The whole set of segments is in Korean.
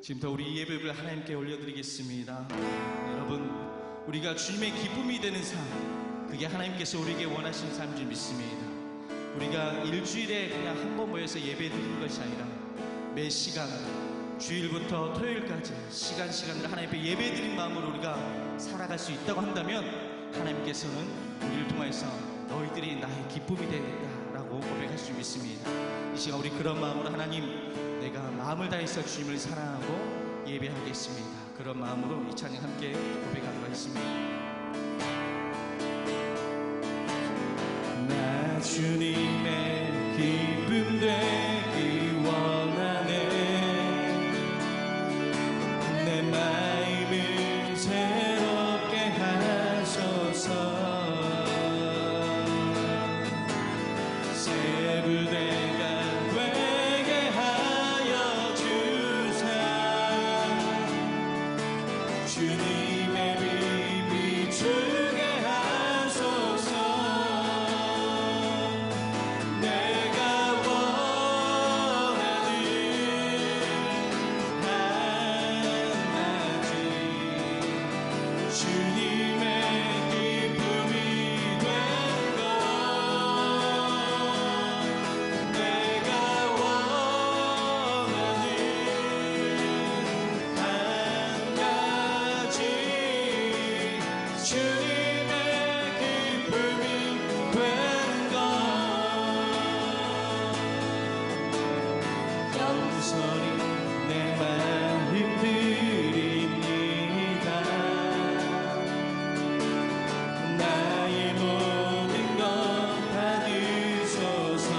지금부터 우리 예배를 하나님께 올려드리겠습니다. 여러분, 우리가 주님의 기쁨이 되는 삶, 그게 하나님께서 우리에게 원하시는 삶인 줄 믿습니다. 우리가 일주일에 그냥 한 번 모여서 예배 드리는 것이 아니라 매 시간, 주일부터 토요일까지 시간을 하나님 앞에 예배 드린 마음으로 우리가 살아갈 수 있다고 한다면 하나님께서는 우리를 통해서 너희들이 나의 기쁨이 되겠다라고 고백할 수 믿습니다. 이 시간 우리 그런 마음으로 하나님, 내가 마음을 다해서 주님을 사랑하고 예배하겠습니다. 그런 마음으로 이 찬양 함께 고백하도록 하겠습니다. 나 주님의 기쁨 되기 원하네. 내 마음을 새롭게 하소서. 새 부대가 되게 하여 주사. 주님의 빛 비추게 하소서. 내가 원하는 한낮이 주님의 기쁨이 된 것. 내가 원하는 한 가지 주님의 기쁨이 된 것. 영원히 내 마음 드립니다. 나의 모든 것 받으소서.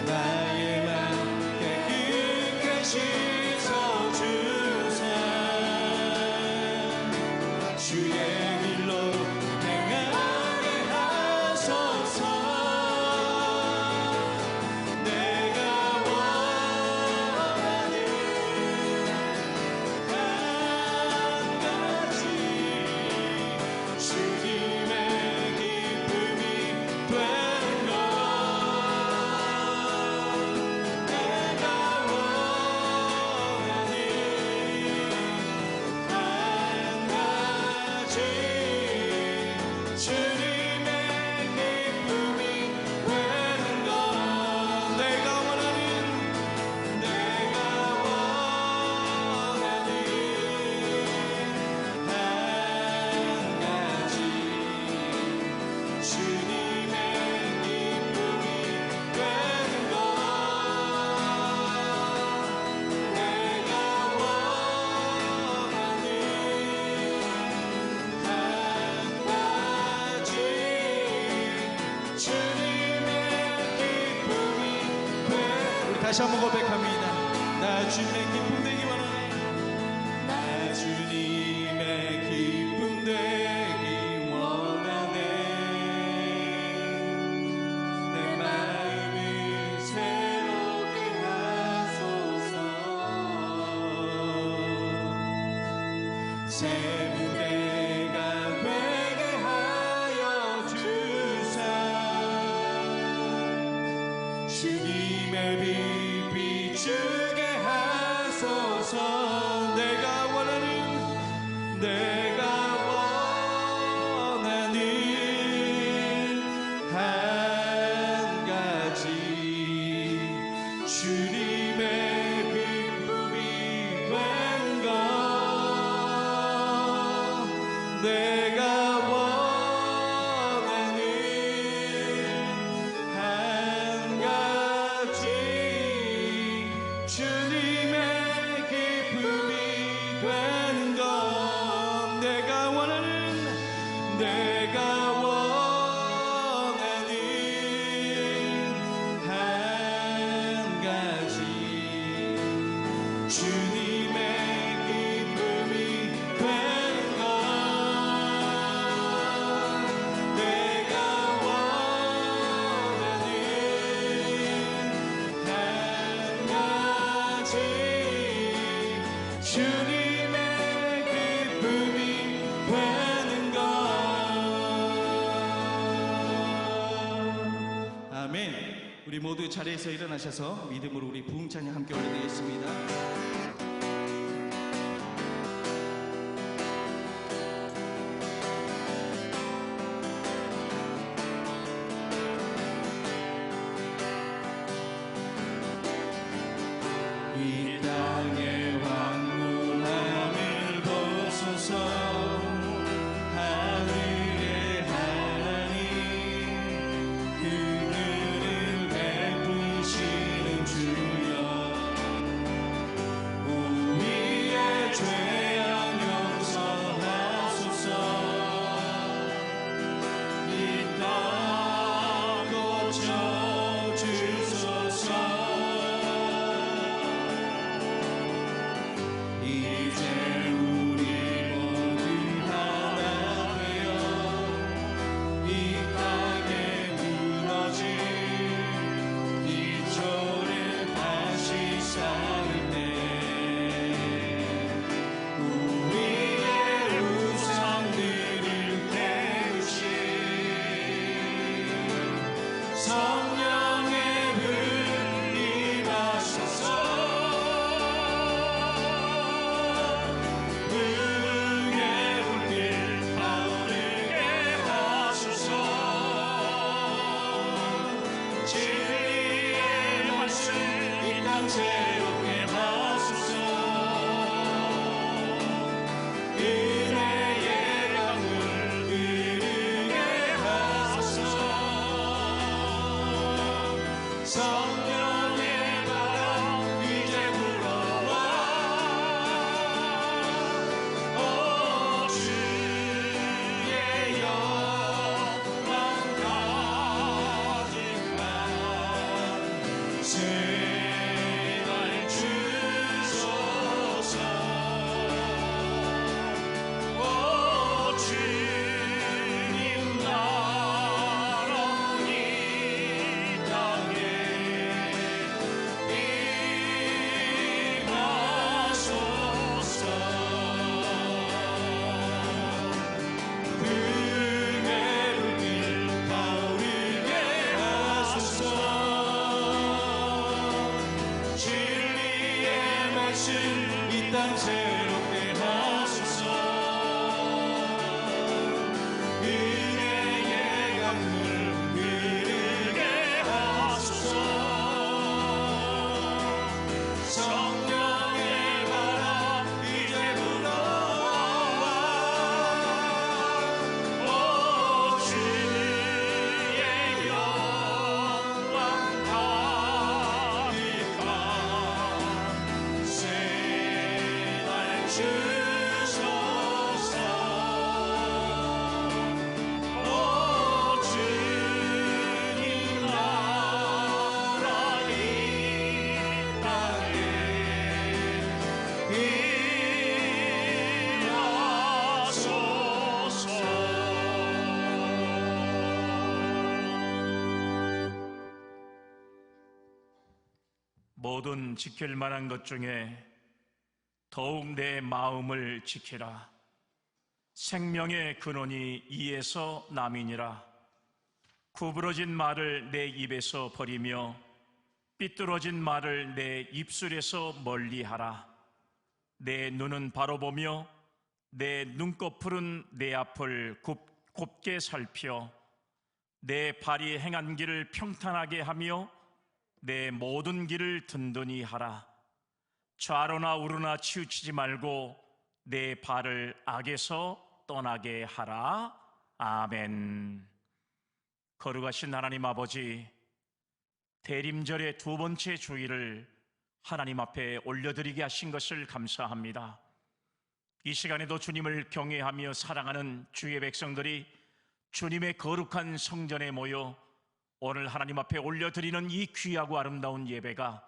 나의 맘 깨끗이 씻어주사. 주의 길로 행하게 하소서. 내가 원하는 한 가지 주님의 기쁨이 된 것. 내가 원하는 한 가지 주님의 기쁨이 된 것. 내가 원하는 한 가지 주님의 기쁨이 된 것. 내가 원하는 한 가지 주님의 기쁨이 된. 우리 다시 한번 고백합니다. 나 주님의 기쁨 되기 원하네. 나 주님의 기쁨 되기 원하네. 내 마음을 새롭게 하소서. 새 무대가 되게 하여 주사. 주님의 빛 비추게 하소서. 내가 원하는 한 가지 주님의 기쁨이 된 것. 내가 원하는 한 가지 주님의 기쁨이 된 것. 내가 원하는 한 가지 주님의 기쁨이 된 것. 내가 원하는 한 가지 주님의 기쁨이 되는 것. 아멘. 우리 모두 자리에서 일어나셔서 믿음으로 우리 부흥 찬양 함께 올려드리겠습니다. 이 땅의 왕궁함을 벗어서 하늘의 하나님 그늘을 베푸시는 주여 우리의 죄악 용서하소서 이 땅 고쳐주소서 이제 우리 모두 하나 되어 이 땅에 무너진 기초를 다시 쌓을 때 우리의 우상들을 깨우신 성령의 불 임하소서 새롭게 하소서 은혜의 강물 흐르게 하소서 성령의 바람 이제 불어와 오 주의 영광 가득한 이 땅 새롭게 하소서 은혜의 강물 흐르게 하소서 성령의 바람 이제 불어와 오 주의 영광 가득한 주소서 오 주님 나라 이 땅에 임하소서. 모든 지킬 만한 것 중에 더욱 내 마음을 지키라. 생명의 근원이 이에서 남이니라. 구부러진 말을 내 입에서 버리며 삐뚤어진 말을 내 입술에서 멀리하라. 내 눈은 바로 보며 내 눈꺼풀은 내 앞을 곱게 살펴 내 발이 행한 길을 평탄하게 하며 내 모든 길을 든든히 하라. 좌로나 우로나 치우치지 말고 내 발을 악에서 떠나게 하라. 아멘. 거룩하신 하나님 아버지, 대림절의 두 번째 주일을 하나님 앞에 올려드리게 하신 것을 감사합니다. 이 시간에도 주님을 경외하며 사랑하는 주의 백성들이 주님의 거룩한 성전에 모여 오늘 하나님 앞에 올려드리는 이 귀하고 아름다운 예배가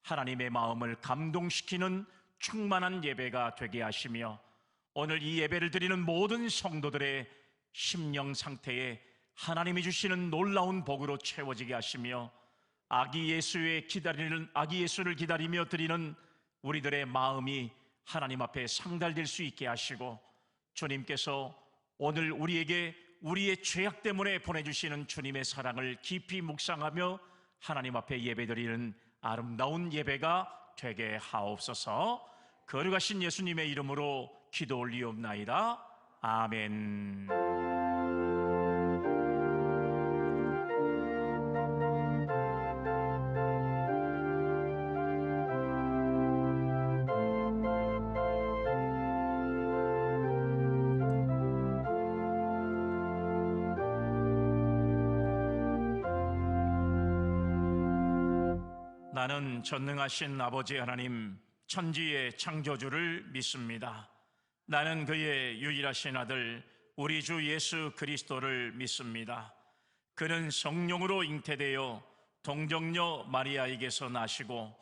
하나님의 마음을 감동시키는 충만한 예배가 되게 하시며 오늘 이 예배를 드리는 모든 성도들의 심령 상태에 하나님이 주시는 놀라운 복으로 채워지게 하시며 아기 예수를 기다리며 드리는 우리들의 마음이 하나님 앞에 상달될 수 있게 하시고 주님께서 오늘 우리에게 우리의 죄악 때문에 보내주시는 주님의 사랑을 깊이 묵상하며 하나님 앞에 예배드리는 아름다운 예배가 되게 하옵소서. 거룩하신 예수님의 이름으로 기도 올리옵나이다. 아멘. 나는 전능하신 아버지 하나님, 천지의 창조주를 믿습니다. 나는 그의 유일하신 아들 우리 주 예수 그리스도를 믿습니다. 그는 성령으로 잉태되어 동정녀 마리아에게서 나시고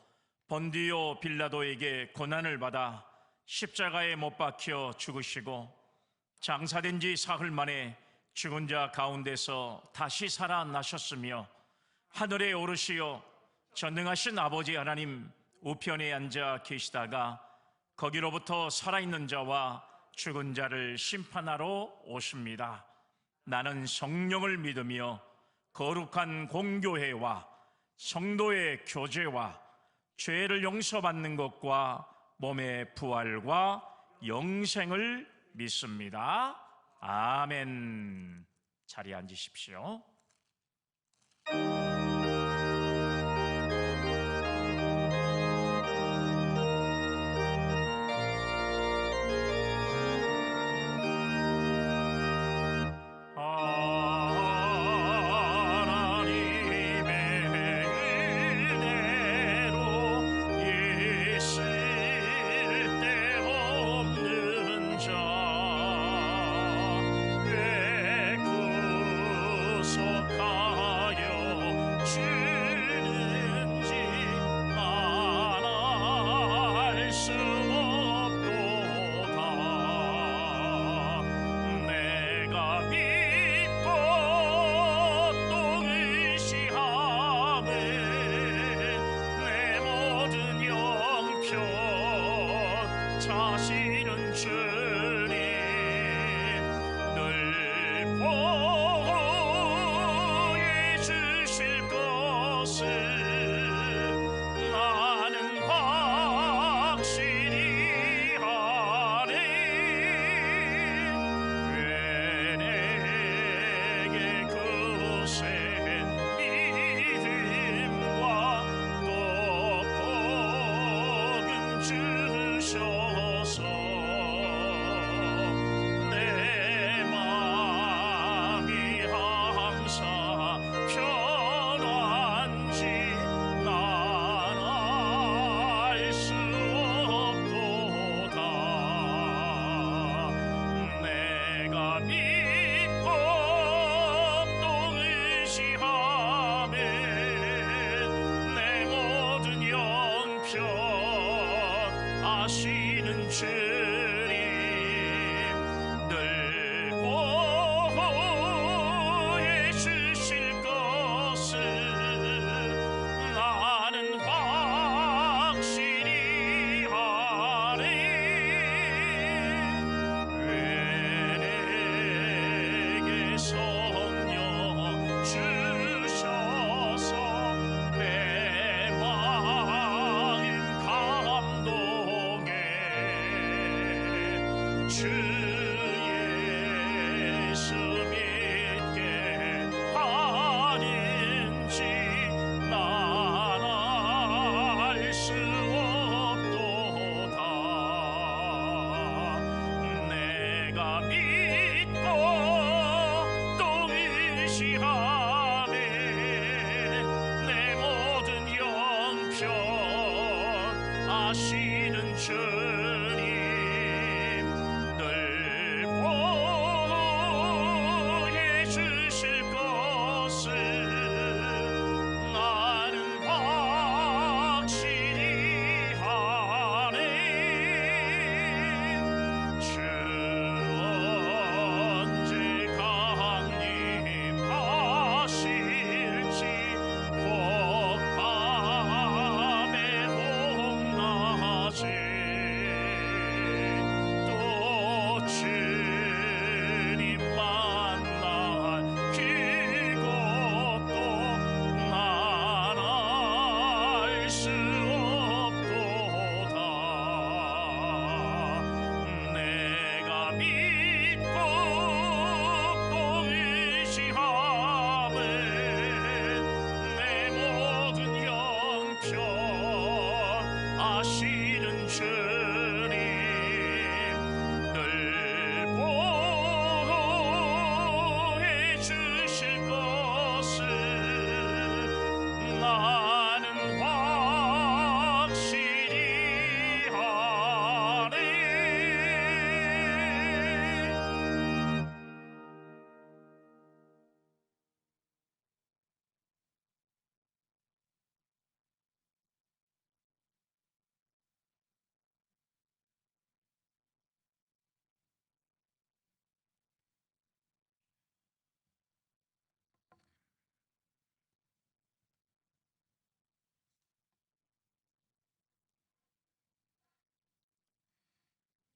본디오 빌라도에게 고난을 받아 십자가에 못 박혀 죽으시고 장사된 지 사흘 만에 죽은 자 가운데서 다시 살아나셨으며 하늘에 오르시어 전능하신 아버지 하나님 우편에 앉아 계시다가 거기로부터 살아있는 자와 죽은 자를 심판하러 오십니다. 나는 성령을 믿으며 거룩한 공교회와 성도의 교제와 죄를 용서받는 것과 몸의 부활과 영생을 믿습니다. 아멘. 자리에 앉으십시오. 하시는 주님 늘 보호해 주실 것을 나는 확실히 하네.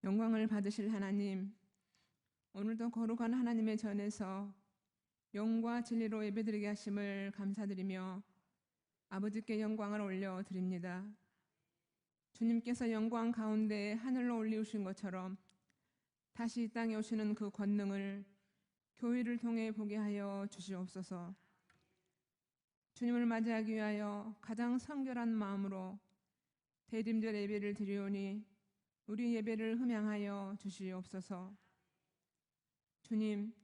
영광을 받으실 하나님, 오늘도 거룩한 하나님의 전에서 영과 진리로 예배드리게 하심을 감사드리며 아버지께 영광을 올려드립니다. 주님께서 영광 가운데 하늘로 올리우신 것처럼 다시 이 땅에 오시는 그 권능을 교회를 통해 보게 하여 주시옵소서. 주님을 맞이하기 위하여 가장 성결한 마음으로 대림절 예배를 드리오니 우리 예배를 흠양하여 주시옵소서. 주님,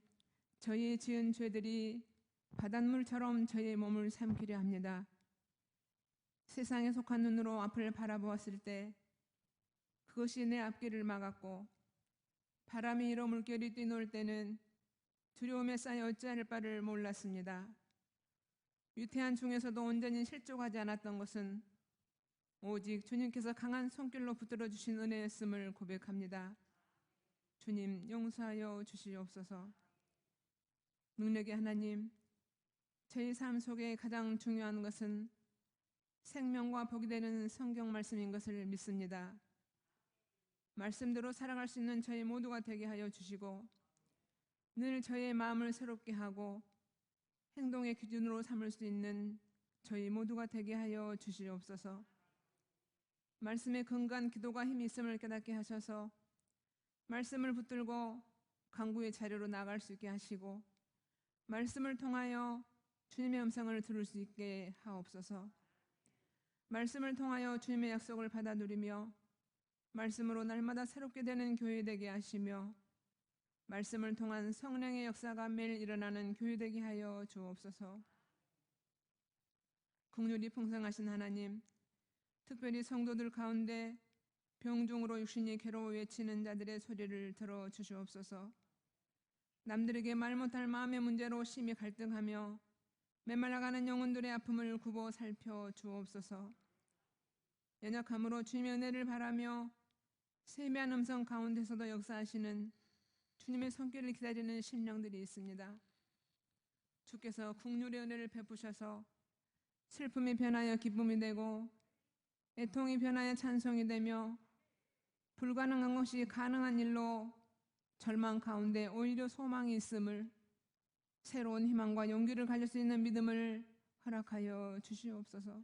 저희 지은 죄들이 바닷물처럼 저희의 몸을 삼키려 합니다. 세상에 속한 눈으로 앞을 바라보았을 때 그것이 내 앞길을 막았고, 바람이 일어 물결이 뛰놀 때는 두려움에 쌓여 어찌할 바를 몰랐습니다. 위태한 중에서도 온전히 실족하지 않았던 것은 오직 주님께서 강한 손길로 붙들어 주신 은혜였음을 고백합니다. 주님, 용서하여 주시옵소서. 능력의 하나님, 저희 삶 속에 가장 중요한 것은 생명과 복이 되는 성경 말씀인 것을 믿습니다. 말씀대로 살아갈 수 있는 저희 모두가 되게 하여 주시고, 늘 저의 마음을 새롭게 하고 행동의 기준으로 삼을 수 있는 저희 모두가 되게 하여 주시옵소서. 말씀에 근간 기도가 힘이 있음을 깨닫게 하셔서 말씀을 붙들고 강구의 자료로 나아갈 수 있게 하시고, 말씀을 통하여 주님의 음성을 들을 수 있게 하옵소서. 말씀을 통하여 주님의 약속을 받아 누리며 말씀으로 날마다 새롭게 되는 교회 되게 하시며, 말씀을 통한 성령의 역사가 매일 일어나는 교회 되게 하여 주옵소서. 긍휼이 풍성하신 하나님, 특별히 성도들 가운데 병중으로 육신이 괴로워 외치는 자들의 소리를 들어 주시옵소서. 남들에게 말 못할 마음의 문제로 심히 갈등하며 메말라가는 영혼들의 아픔을 굽어 살펴 주옵소서. 연약함으로 주님의 은혜를 바라며 세미한 음성 가운데서도 역사하시는 주님의 손길을 기다리는 심령들이 있습니다. 주께서 긍휼의 은혜를 베푸셔서 슬픔이 변하여 기쁨이 되고 애통이 변하여 찬송이 되며 불가능한 것이 가능한 일로 절망 가운데 오히려 소망이 있음을, 새로운 희망과 용기를 가질 수 있는 믿음을 허락하여 주시옵소서.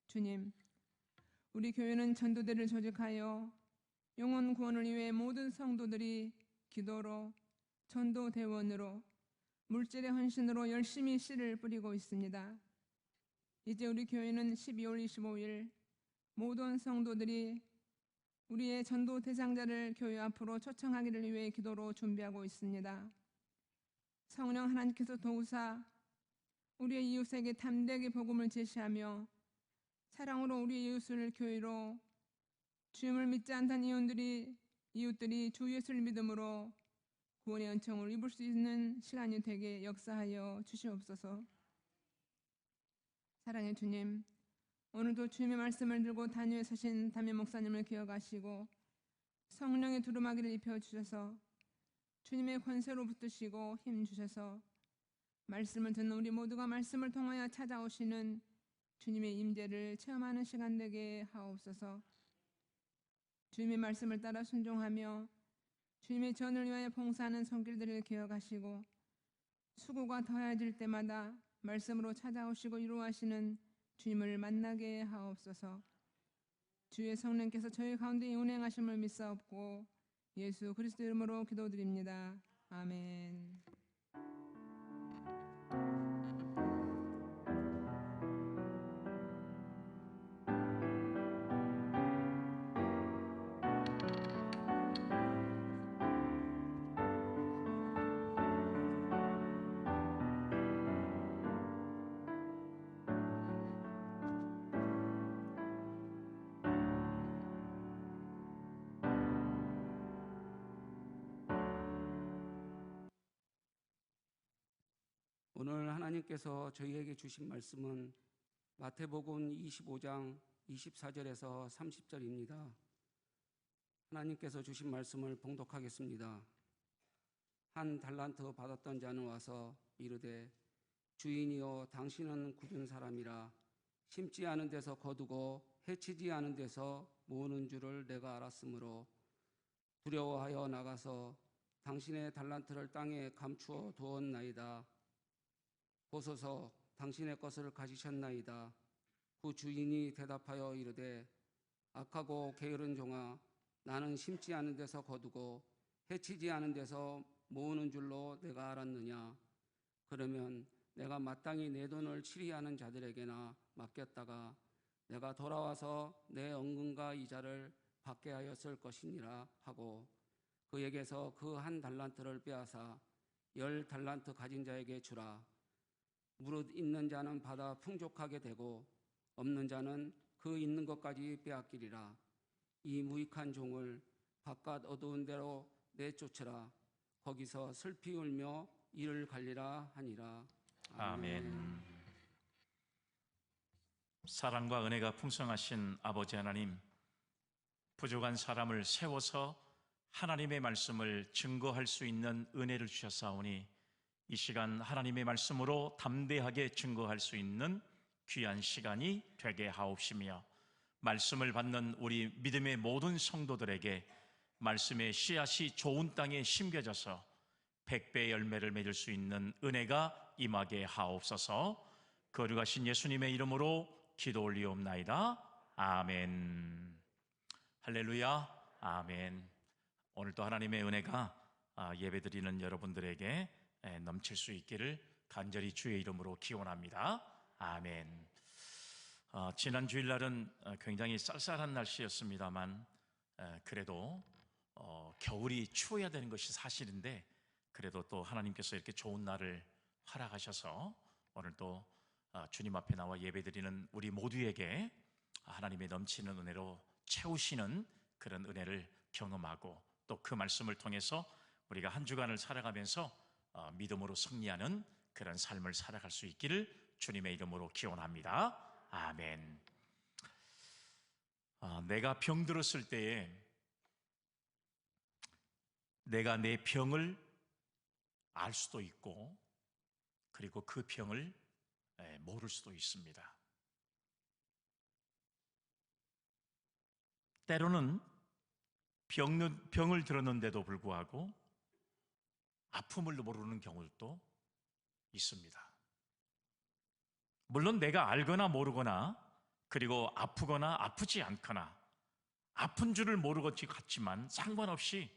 주님, 우리 교회는 전도대를 조직하여 영혼 구원을 위해 모든 성도들이 기도로, 전도대원으로, 물질의 헌신으로 열심히 씨를 뿌리고 있습니다. 이제 우리 교회는 12월 25일 모든 성도들이 우리의 전도 대상자를 교회 앞으로 초청하기를 위해 기도로 준비하고 있습니다. 성령 하나님께서 도우사 우리의 이웃에게 담대하게 복음을 제시하며 사랑으로 우리의 이웃을 교회로, 주님을 믿지 않던 이웃들이 주 예수를 믿음으로 구원의 은총을 입을 수 있는 시간이 되게 역사하여 주시옵소서. 사랑의 주님, 오늘도 주님의 말씀을 들고 단위에 서신 담임 목사님을 기억하시고 성령의 두루마기를 입혀주셔서 주님의 권세로 붙드시고 힘 주셔서 말씀을 듣는 우리 모두가 말씀을 통하여 찾아오시는 주님의 임재를 체험하는 시간 되게 하옵소서. 주님의 말씀을 따라 순종하며 주님의 전을 위하여 봉사하는 손길들을 기억하시고 수고가 더해질 때마다 말씀으로 찾아오시고 이루하시는 주님을 만나게 하옵소서. 주의 성령께서 저희 가운데 운행하심을 믿사옵고 예수 그리스도 이름으로 기도드립니다. 아멘. 오늘 하나님께서 저희에게 주신 말씀은 마태복음 25장 24절에서 30절입니다. 하나님께서 주신 말씀을 봉독하겠습니다. 한 달란트 받았던 자는 와서 이르되 주인이여 당신은 굳은 사람이라 심지 않은 데서 거두고 해치지 않은 데서 모으는 줄을 내가 알았으므로 두려워하여 나가서 당신의 달란트를 땅에 감추어 두었나이다. 보소서 당신의 것을 가지셨나이다. 그 주인이 대답하여 이르되 악하고 게으른 종아 나는 심지 않은 데서 거두고 해치지 않은 데서 모으는 줄로 내가 알았느냐. 그러면 내가 마땅히 내 돈을 치리하는 자들에게나 맡겼다가 내가 돌아와서 내 언금과 이자를 받게 하였을 것이니라 하고 그에게서 그 한 달란트를 빼앗아 10 달란트 가진 자에게 주라. 무릇 있는 자는 받아 풍족하게 되고 없는 자는 그 있는 것까지 빼앗기리라. 이 무익한 종을 바깥 어두운 데로 내쫓으라. 거기서 슬피 울며 이를 갈리라 하니라. 아멘. 사랑과 은혜가 풍성하신 아버지 하나님, 부족한 사람을 세워서 하나님의 말씀을 증거할 수 있는 은혜를 주셨사오니 이 시간 하나님의 말씀으로 담대하게 증거할 수 있는 귀한 시간이 되게 하옵시며 말씀을 받는 우리 믿음의 모든 성도들에게 말씀의 씨앗이 좋은 땅에 심겨져서 100배의 열매를 맺을 수 있는 은혜가 임하게 하옵소서. 거룩하신 예수님의 이름으로 기도 올리옵나이다. 아멘. 할렐루야. 아멘. 오늘도 하나님의 은혜가 예배드리는 여러분들에게 넘칠 수 있기를 간절히 주의 이름으로 기원합니다. 아멘. 지난 주일날은 굉장히 쌀쌀한 날씨였습니다만 그래도 겨울이 추워야 되는 것이 사실인데 그래도 또 하나님께서 이렇게 좋은 날을 허락하셔서 오늘 또 주님 앞에 나와 예배드리는 우리 모두에게 하나님의 넘치는 은혜로 채우시는 그런 은혜를 경험하고 또 그 말씀을 통해서 우리가 한 주간을 살아가면서 믿음으로 승리하는 그런 삶을 살아갈 수 있기를 주님의 이름으로 기원합니다. 아멘. 내가 병들었을 때에 내가 내 병을 알 수도 있고 그리고 그 병을 모를 수도 있습니다. 때로는 병을 들었는데도 불구하고 아픔을 모르는 경우도 있습니다. 물론 내가 알거나 모르거나 그리고 아프거나 아프지 않거나 아픈 줄을 모르고 같지만 상관없이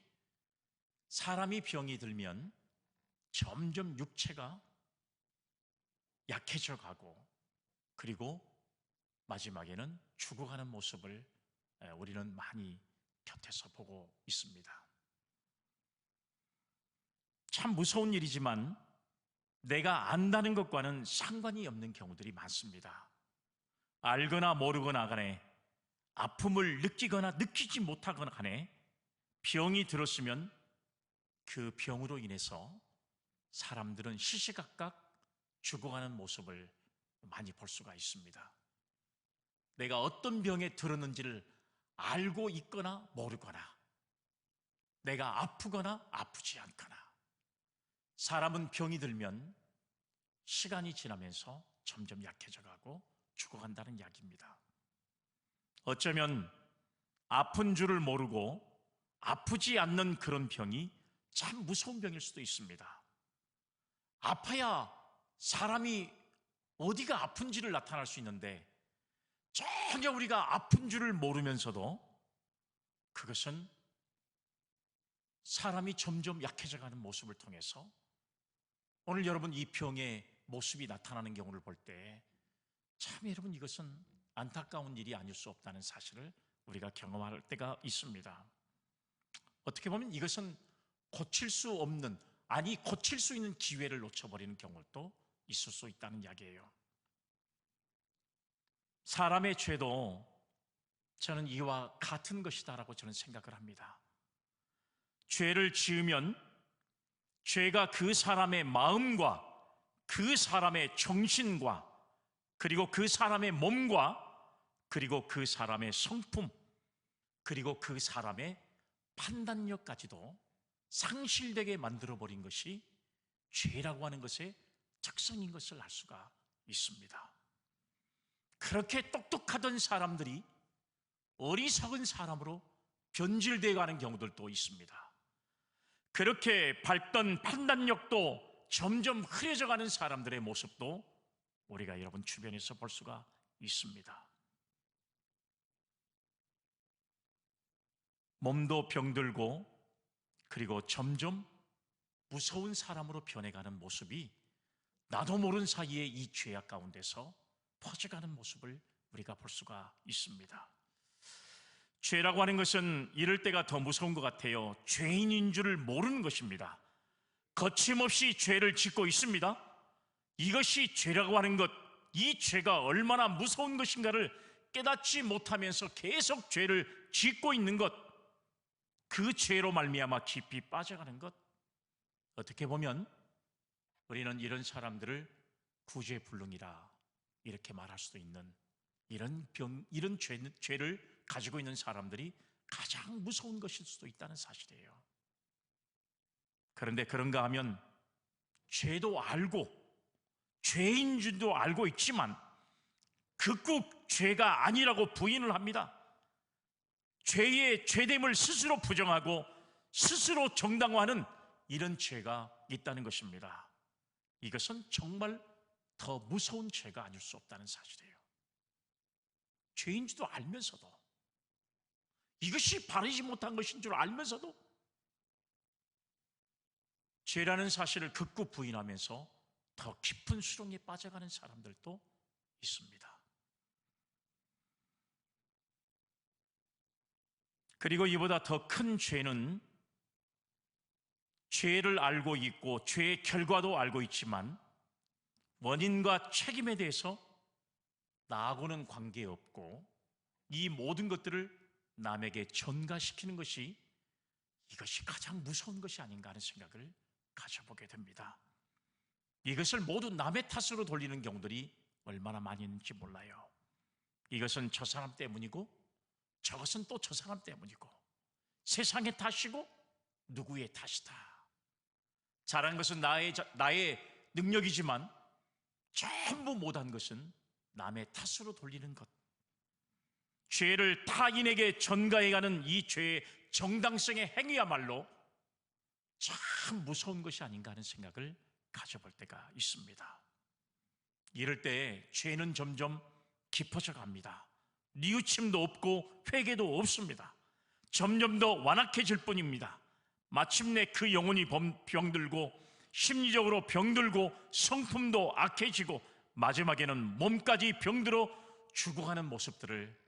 사람이 병이 들면 점점 육체가 약해져 가고 그리고 마지막에는 죽어가는 모습을 우리는 많이 곁에서 보고 있습니다. 참 무서운 일이지만 내가 안다는 것과는 상관이 없는 경우들이 많습니다. 알거나 모르거나 간에 아픔을 느끼거나 느끼지 못하거나 간에 병이 들었으면 그 병으로 인해서 사람들은 시시각각 죽어가는 모습을 많이 볼 수가 있습니다. 내가 어떤 병에 들었는지를 알고 있거나 모르거나 내가 아프거나 아프지 않거나 사람은 병이 들면 시간이 지나면서 점점 약해져 가고 죽어간다는 이야기입니다. 어쩌면 아픈 줄을 모르고 아프지 않는 그런 병이 참 무서운 병일 수도 있습니다. 아파야 사람이 어디가 아픈지를 나타날 수 있는데 전혀 우리가 아픈 줄을 모르면서도 그것은 사람이 점점 약해져 가는 모습을 통해서 오늘 여러분 이 병의 모습이 나타나는 경우를 볼 때 참 여러분 이것은 안타까운 일이 아닐 수 없다는 사실을 우리가 경험할 때가 있습니다. 어떻게 보면 이것은 고칠 수 없는 아니 고칠 수 있는 기회를 놓쳐버리는 경우도 있을 수 있다는 이야기예요. 사람의 죄도 저는 이와 같은 것이다라고 저는 생각을 합니다. 죄를 지으면 죄가 그 사람의 마음과 그 사람의 정신과 그리고 그 사람의 몸과 그리고 그 사람의 성품 그리고 그 사람의 판단력까지도 상실되게 만들어버린 것이 죄라고 하는 것의 특성인 것을 알 수가 있습니다. 그렇게 똑똑하던 사람들이 어리석은 사람으로 변질되어 가는 경우들도 있습니다. 그렇게 밝던 판단력도 점점 흐려져 가는 사람들의 모습도 우리가 여러분 주변에서 볼 수가 있습니다. 몸도 병들고 그리고 점점 무서운 사람으로 변해가는 모습이 나도 모르는 사이에 이 죄악 가운데서 퍼져가는 모습을 우리가 볼 수가 있습니다. 죄라고 하는 것은 이럴 때가 더 무서운 것 같아요. 죄인인 줄을 모르는 것입니다. 거침없이 죄를 짓고 있습니다. 이것이 죄라고 하는 것, 이 죄가 얼마나 무서운 것인가를 깨닫지 못하면서 계속 죄를 짓고 있는 것, 그 죄로 말미암아 깊이 빠져가는 것, 어떻게 보면 우리는 이런 사람들을 구제불능이라 이렇게 말할 수도 있는 이런 죄를 가지고 있는 사람들이 가장 무서운 것일 수도 있다는 사실이에요. 그런데 그런가 하면 죄도 알고 죄인 줄도 알고 있지만 극국 죄가 아니라고 부인을 합니다. 죄의 죄됨을 스스로 부정하고 스스로 정당화하는 이런 죄가 있다는 것입니다. 이것은 정말 더 무서운 죄가 아닐 수 없다는 사실이에요. 죄인 줄도 알면서도, 이것이 바르지 못한 것인 줄 알면서도 죄라는 사실을 극구 부인하면서 더 깊은 수렁에 빠져가는 사람들도 있습니다. 그리고 이보다 더 큰 죄는 죄를 알고 있고 죄의 결과도 알고 있지만 원인과 책임에 대해서 나하고는 관계없고 이 모든 것들을 남에게 전가시키는 것이, 이것이 가장 무서운 것이 아닌가 하는 생각을 가져보게 됩니다. 이것을 모두 남의 탓으로 돌리는 경우들이 얼마나 많이 있는지 몰라요. 이것은 저 사람 때문이고 저것은 또 저 사람 때문이고 세상의 탓이고 누구의 탓이다. 잘한 것은 나의 능력이지만 전부 못한 것은 남의 탓으로 돌리는 것, 죄를 타인에게 전가해가는 이 죄의 정당성의 행위야말로 참 무서운 것이 아닌가 하는 생각을 가져볼 때가 있습니다. 이럴 때 죄는 점점 깊어져 갑니다. 뉘우침도 없고 회개도 없습니다. 점점 더 완악해질 뿐입니다. 마침내 그 영혼이 병들고 심리적으로 병들고 성품도 악해지고 마지막에는 몸까지 병들어 죽어가는 모습들을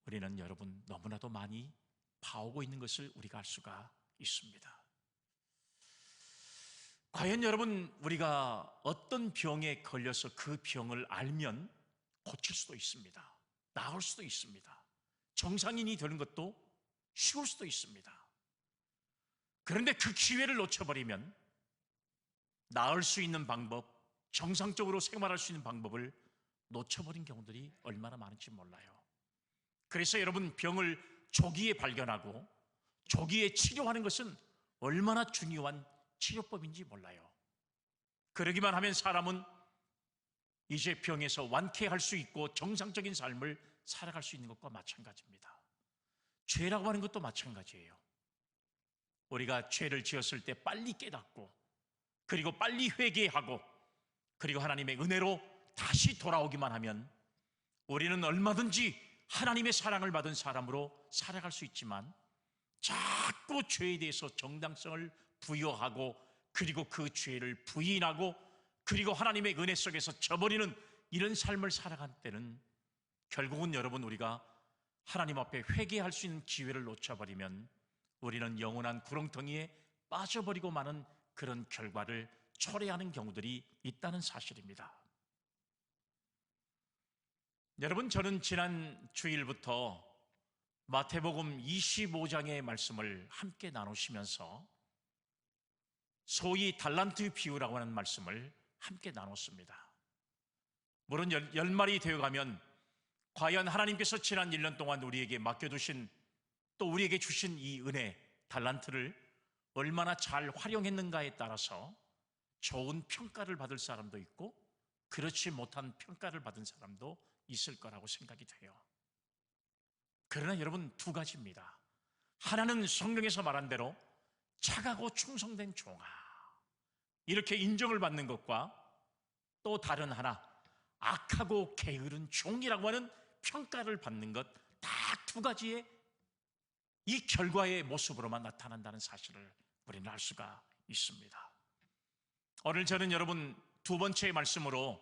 우리는 여러분 너무나도 많이 봐오고 있는 것을 우리가 알 수가 있습니다. 과연 여러분, 우리가 어떤 병에 걸려서 그 병을 알면 고칠 수도 있습니다. 나을 수도 있습니다. 정상인이 되는 것도 쉬울 수도 있습니다. 그런데 그 기회를 놓쳐버리면 나을 수 있는 방법, 정상적으로 생활할 수 있는 방법을 놓쳐버린 경우들이 얼마나 많은지 몰라요. 그래서 여러분, 병을 조기에 발견하고 조기에 치료하는 것은 얼마나 중요한 치료법인지 몰라요. 그러기만 하면 사람은 이제 병에서 완쾌할 수 있고 정상적인 삶을 살아갈 수 있는 것과 마찬가지입니다. 죄라고 하는 것도 마찬가지예요. 우리가 죄를 지었을 때 빨리 깨닫고 그리고 빨리 회개하고 그리고 하나님의 은혜로 다시 돌아오기만 하면 우리는 얼마든지 하나님의 사랑을 받은 사람으로 살아갈 수 있지만, 자꾸 죄에 대해서 정당성을 부여하고 그리고 그 죄를 부인하고 그리고 하나님의 은혜 속에서 저버리는 이런 삶을 살아갈 때는 결국은 여러분, 우리가 하나님 앞에 회개할 수 있는 기회를 놓쳐버리면 우리는 영원한 구렁텅이에 빠져버리고 마는 그런 결과를 초래하는 경우들이 있다는 사실입니다. 여러분, 저는 지난 주일부터 마태복음 25장의 말씀을 함께 나누시면서 소위 달란트 비유라고 하는 말씀을 함께 나눴습니다. 물론 10말이 되어가면 과연 하나님께서 지난 1년 동안 우리에게 맡겨두신, 또 우리에게 주신 이 은혜, 달란트를 얼마나 잘 활용했는가에 따라서 좋은 평가를 받을 사람도 있고 그렇지 못한 평가를 받은 사람도 있을 거라고 생각이 돼요. 그러나 여러분, 두 가지입니다. 하나는 성경에서 말한 대로 착하고 충성된 종아, 이렇게 인정을 받는 것과, 또 다른 하나, 악하고 게으른 종이라고 하는 평가를 받는 것, 딱 두 가지의 이 결과의 모습으로만 나타난다는 사실을 우리는 알 수가 있습니다. 오늘 저는 여러분 두 번째 말씀으로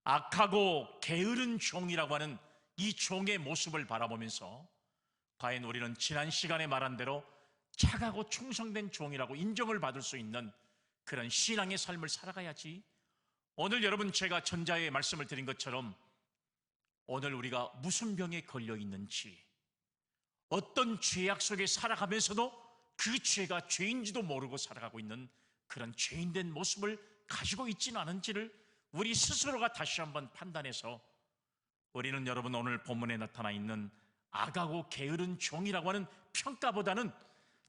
악하고 게으른 종이라고 하는 이 종의 모습을 바라보면서 과연 우리는 지난 시간에 말한 대로 착하고 충성된 종이라고 인정을 받을 수 있는 그런 신앙의 삶을 살아가야지, 오늘 여러분 제가 전자에 말씀을 드린 것처럼 오늘 우리가 무슨 병에 걸려 있는지, 어떤 죄악 속에 살아가면서도 그 죄가 죄인지도 모르고 살아가고 있는 그런 죄인된 모습을 가지고 있지는 않은지를 우리 스스로가 다시 한번 판단해서, 우리는 여러분 오늘 본문에 나타나 있는 악하고 게으른 종이라고 하는 평가보다는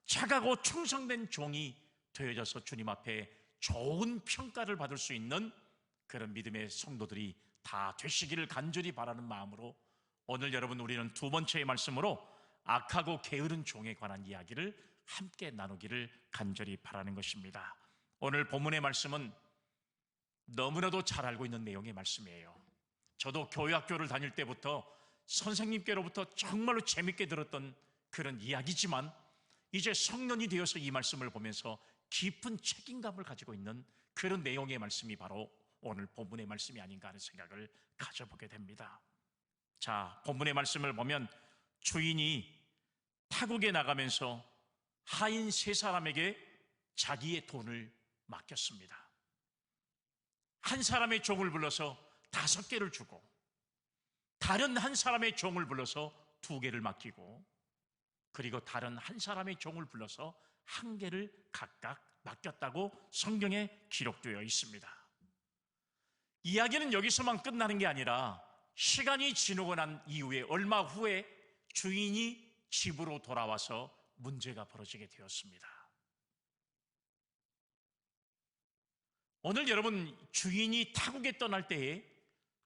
착하고 충성된 종이 되어져서 주님 앞에 좋은 평가를 받을 수 있는 그런 믿음의 성도들이 다 되시기를 간절히 바라는 마음으로, 오늘 여러분 우리는 두 번째의 말씀으로 악하고 게으른 종에 관한 이야기를 함께 나누기를 간절히 바라는 것입니다. 오늘 본문의 말씀은 너무나도 잘 알고 있는 내용의 말씀이에요. 저도 교회학교를 다닐 때부터 선생님께로부터 정말로 재밌게 들었던 그런 이야기지만, 이제 성년이 되어서 이 말씀을 보면서 깊은 책임감을 가지고 있는 그런 내용의 말씀이 바로 오늘 본문의 말씀이 아닌가 하는 생각을 가져보게 됩니다. 자, 본문의 말씀을 보면 주인이 타국에 나가면서 하인 세 사람에게 자기의 돈을 맡겼습니다. 한 사람의 종을 불러서 5개를 주고, 다른 한 사람의 종을 불러서 2개를 맡기고, 그리고 다른 한 사람의 종을 불러서 1개를 각각 맡겼다고 성경에 기록되어 있습니다. 이야기는 여기서만 끝나는 게 아니라 시간이 지나고 난 이후에 얼마 후에 주인이 집으로 돌아와서 문제가 벌어지게 되었습니다. 오늘 여러분, 주인이 타국에 떠날 때에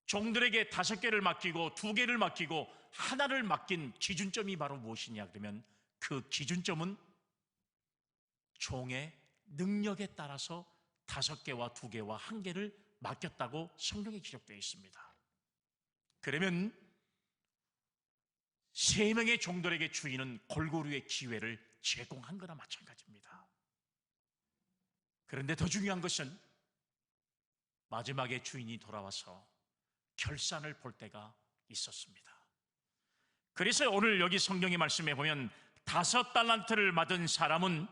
종들에게 5개를 맡기고 2개를 맡기고 1를 맡긴 기준점이 바로 무엇이냐 그러면, 그 기준점은 종의 능력에 따라서 5개와 2개와 1개를 맡겼다고 성경에 기록되어 있습니다. 그러면 3명의 종들에게 주인은 골고루의 기회를 제공한 거나 마찬가지입니다. 그런데 더 중요한 것은 마지막에 주인이 돌아와서 결산을 볼 때가 있었습니다. 그래서 오늘 여기 성경의 말씀에 보면 5달란트를 받은 사람은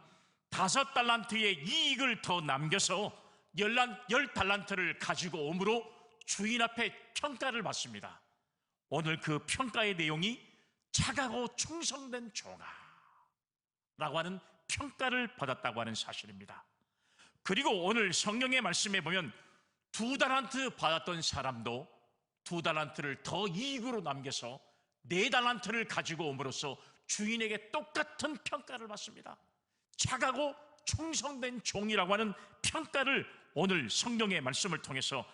5달란트의 이익을 더 남겨서 10달란트를 가지고 오므로 주인 앞에 평가를 받습니다. 오늘 그 평가의 내용이 착하고 충성된 종아 라고 하는 평가를 받았다고 하는 사실입니다. 그리고 오늘 성경의 말씀에 보면 2달란트 받았던 사람도 2달란트를 더 이익으로 남겨서 4달란트를 가지고 옴으로써 주인에게 똑같은 평가를 받습니다. 착하고 충성된 종이라고 하는 평가를 오늘 성경의 말씀을 통해서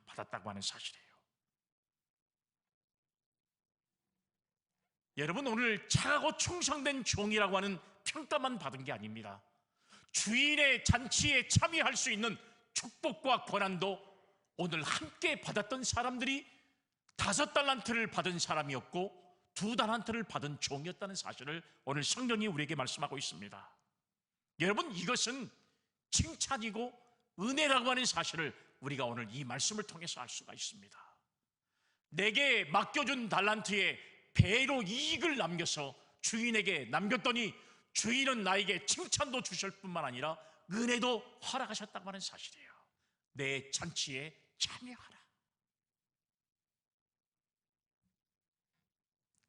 받았다고 하는 사실이에요. 여러분, 오늘 착하고 충성된 종이라고 하는 평가만 받은 게 아닙니다. 주인의 잔치에 참여할 수 있는 축복과 권한도 오늘 함께 받았던 사람들이 5달란트를 받은 사람이었고 2달란트를 받은 종이었다는 사실을 오늘 성경이 우리에게 말씀하고 있습니다. 여러분, 이것은 칭찬이고 은혜라고 하는 사실을 우리가 오늘 이 말씀을 통해서 알 수가 있습니다. 내게 맡겨준 달란트에 배로 이익을 남겨서 주인에게 남겼더니 주인은 나에게 칭찬도 주실 뿐만 아니라 은혜도 허락하셨다고 하는 사실이에요. 내 잔치에 참여하라.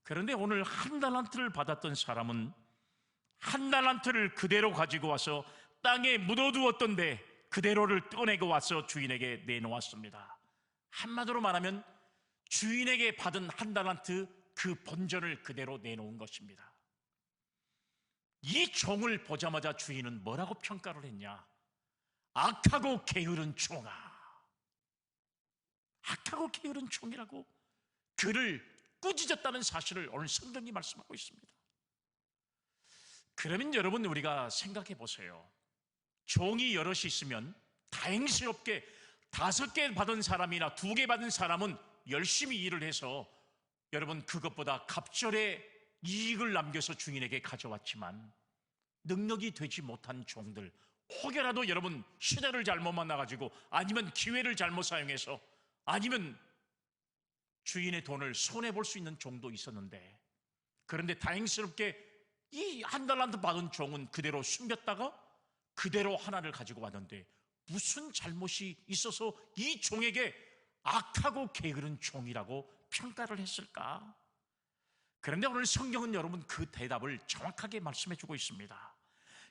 그런데 오늘 1달란트를 받았던 사람은 1달란트를 그대로 가지고 와서 땅에 묻어두었던데 그대로를 꺼내고 와서 주인에게 내놓았습니다. 한마디로 말하면 주인에게 받은 한 달란트 그 본전을 그대로 내놓은 것입니다. 이 종을 보자마자 주인은 뭐라고 평가를 했냐? 악하고 게으른 종아. 악하고 게으른 종이라고 그를 꾸짖었다는 사실을 오늘 성경이 말씀하고 있습니다. 그러면 여러분, 우리가 생각해 보세요. 종이 여럿이 있으면 다행스럽게 5개 받은 사람이나 2개 받은 사람은 열심히 일을 해서 여러분 그것보다 갑절의 이익을 남겨서 주인에게 가져왔지만, 능력이 되지 못한 종들, 혹여라도 여러분 시대를 잘못 만나가지고, 아니면 기회를 잘못 사용해서, 아니면 주인의 돈을 손해볼 수 있는 종도 있었는데, 그런데 다행스럽게 이 한 달란트 받은 종은 그대로 숨겼다가 그대로 하나를 가지고 왔는데, 무슨 잘못이 있어서 이 종에게 악하고 게으른 종이라고 평가를 했을까? 그런데 오늘 성경은 여러분 그 대답을 정확하게 말씀해 주고 있습니다.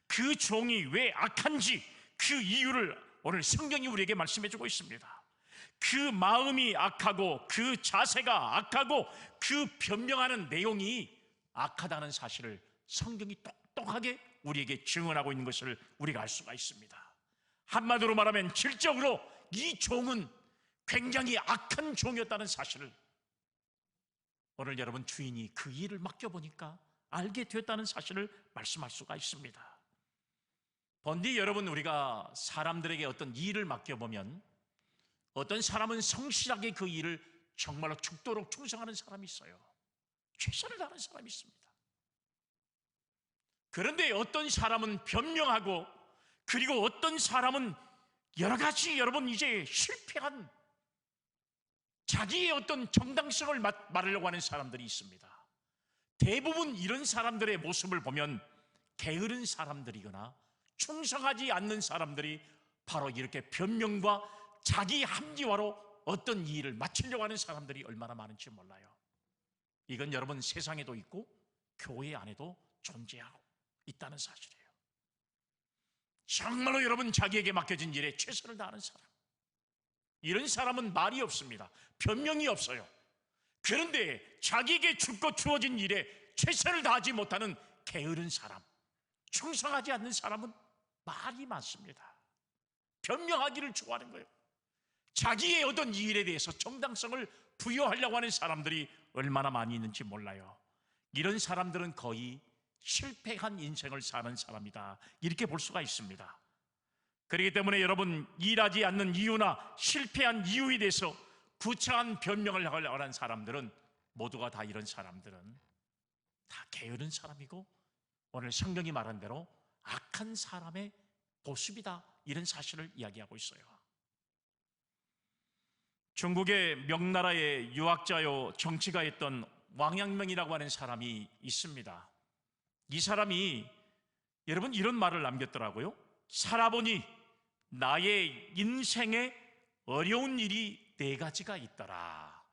그 종이 왜 악한지 그 이유를 오늘 성경이 우리에게 말씀해 주고 있습니다. 그 마음이 악하고 그 자세가 악하고 그 변명하는 내용이 악하다는 사실을 성경이 똑똑하게 우리에게 증언하고 있는 것을 우리가 알 수가 있습니다. 한마디로 말하면 질적으로 이 종은 굉장히 악한 종이었다는 사실을 오늘 여러분 주인이 그 일을 맡겨보니까 알게 됐다는 사실을 말씀할 수가 있습니다. 번디 여러분, 우리가 사람들에게 어떤 일을 맡겨보면 어떤 사람은 성실하게 그 일을 정말로 죽도록 충성하는 사람이 있어요. 최선을 다하는 사람이 있습니다. 그런데 어떤 사람은 변명하고, 그리고 어떤 사람은 여러 가지 여러분 이제 실패한 자기의 어떤 정당성을 말하려고 하는 사람들이 있습니다. 대부분 이런 사람들의 모습을 보면 게으른 사람들이거나 충성하지 않는 사람들이 바로 이렇게 변명과 자기 합리화로 어떤 일을 마치려고 하는 사람들이 얼마나 많은지 몰라요. 이건 여러분 세상에도 있고 교회 안에도 존재하고 있다는 사실이에요. 정말로 여러분 자기에게 맡겨진 일에 최선을 다하는 사람, 이런 사람은 말이 없습니다. 변명이 없어요. 그런데 자기에게 주어진 일에 최선을 다하지 못하는 게으른 사람, 충성하지 않는 사람은 말이 많습니다. 변명하기를 좋아하는 거예요. 자기의 어떤 일에 대해서 정당성을 부여하려고 하는 사람들이 얼마나 많이 있는지 몰라요. 이런 사람들은 거의 실패한 인생을 사는 사람이다, 이렇게 볼 수가 있습니다. 그렇기 때문에 여러분, 일하지 않는 이유나 실패한 이유에 대해서 구차한 변명을 하려고 하는 사람들은 모두가 다, 이런 사람들은 다 게으른 사람이고 오늘 성경이 말한 대로 악한 사람의 모습이다, 이런 사실을 이야기하고 있어요. 중국의 명나라의 유학자요 정치가였던 왕양명이라고 하는 사람이 있습니다. 이 사람이 여러분 이런 말을 남겼더라고요. 살아보니 나의 인생에 어려운 일이 4가지가 있더라.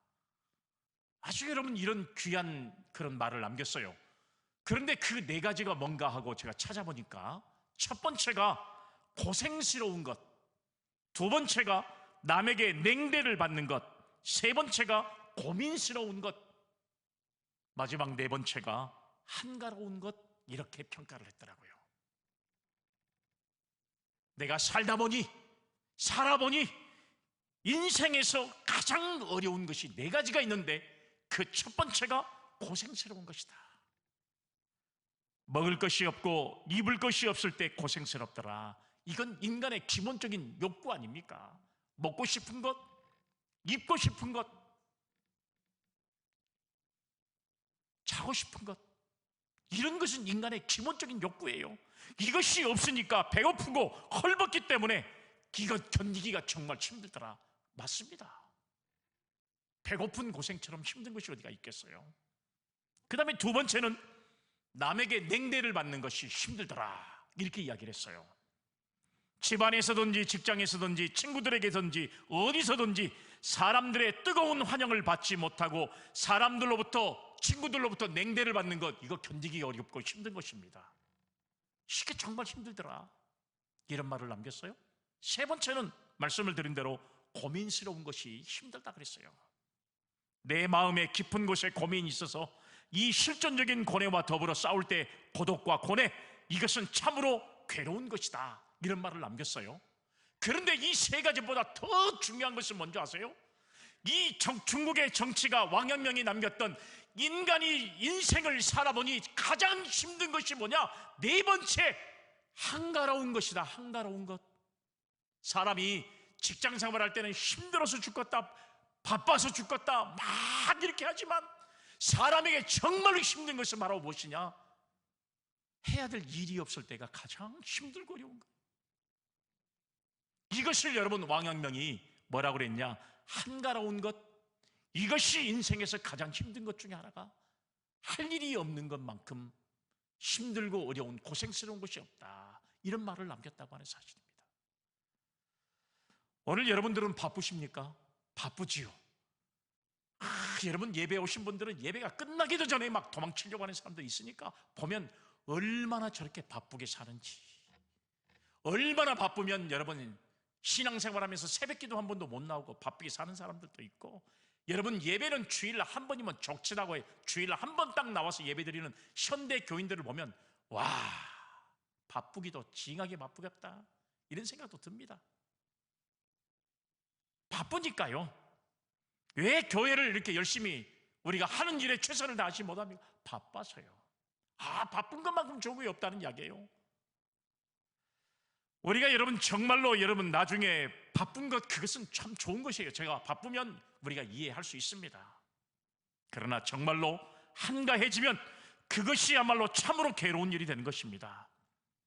아주 여러분 이런 귀한 그런 말을 남겼어요. 그런데 그 4가지가 뭔가 하고 제가 찾아보니까, 첫 번째가 고생스러운 것, 2번째가 남에게 냉대를 받는 것, 3번째가 고민스러운 것, 마지막 4번째가 한가로운 것, 이렇게 평가를 했더라고요. 내가 살아보니 인생에서 가장 어려운 것이 4가지가 있는데 그 첫 번째가 고생스러운 것이다. 먹을 것이 없고 입을 것이 없을 때 고생스럽더라. 이건 인간의 기본적인 욕구 아닙니까? 먹고 싶은 것, 입고 싶은 것, 자고 싶은 것, 이런 것은 인간의 기본적인 욕구예요. 이것이 없으니까 배고프고 헐벗기 때문에 이것 견디기가 정말 힘들더라. 맞습니다. 배고픈 고생처럼 힘든 것이 어디가 있겠어요? 그 다음에 2번째는 남에게 냉대를 받는 것이 힘들더라, 이렇게 이야기를 했어요. 집안에서든지 직장에서든지 친구들에게든지 어디서든지 사람들의 뜨거운 환영을 받지 못하고 사람들로부터, 친구들로부터 냉대를 받는 것, 이거 견디기 어렵고 힘든 것입니다. 이게 정말 힘들더라, 이런 말을 남겼어요. 세 번째는 말씀을 드린 대로 고민스러운 것이 힘들다 그랬어요. 내 마음의 깊은 곳에 고민이 있어서 이 실존적인 고뇌와 더불어 싸울 때 고독과 고뇌, 이것은 참으로 괴로운 것이다, 이런 말을 남겼어요. 그런데 이 세 가지보다 더 중요한 것은 뭔지 아세요? 이 중국의 정치가 왕陽明이 남겼던 인간이 인생을 살아보니 가장 힘든 것이 뭐냐? 네 번째, 한가로운 것이다. 한가로운 것. 사람이 직장 생활할 때는 힘들어서 죽겠다, 바빠서 죽겠다 막 이렇게 하지만 사람에게 정말로 힘든 것은 바로 무엇이냐? 해야 될 일이 없을 때가 가장 힘들고 어려운 거예요. 이것을 여러분 왕陽明이 뭐라고 그랬냐? 한가로운 것, 이것이 인생에서 가장 힘든 것 중에 하나가, 할 일이 없는 것만큼 힘들고 어려운 고생스러운 것이 없다, 이런 말을 남겼다고 하는 사실입니다. 오늘 여러분들은 바쁘십니까? 바쁘지요. 여러분 예배 오신 분들은 예배가 끝나기도 전에 막 도망치려고 하는 사람들이 있으니까 보면 얼마나 저렇게 바쁘게 사는지, 얼마나 바쁘면 여러분 신앙생활하면서 새벽기도 한 번도 못 나오고 바쁘게 사는 사람들도 있고, 여러분 예배는 주일 한 번이면 족치다고 해. 주일 한 번 딱 나와서 예배드리는 현대 교인들을 보면 와, 바쁘기도 징하게 바쁘겠다, 이런 생각도 듭니다. 바쁘니까요. 왜 교회를 이렇게 열심히 우리가 하는 일에 최선을 다하지 못합니까? 바빠서요. 바쁜 것만큼 좋은 게 없다는 이야기예요. 우리가 여러분 정말로 여러분 나중에 바쁜 것, 그것은 참 좋은 것이에요. 제가 바쁘면 우리가 이해할 수 있습니다. 그러나 정말로 한가해지면 그것이야말로 참으로 괴로운 일이 되는 것입니다.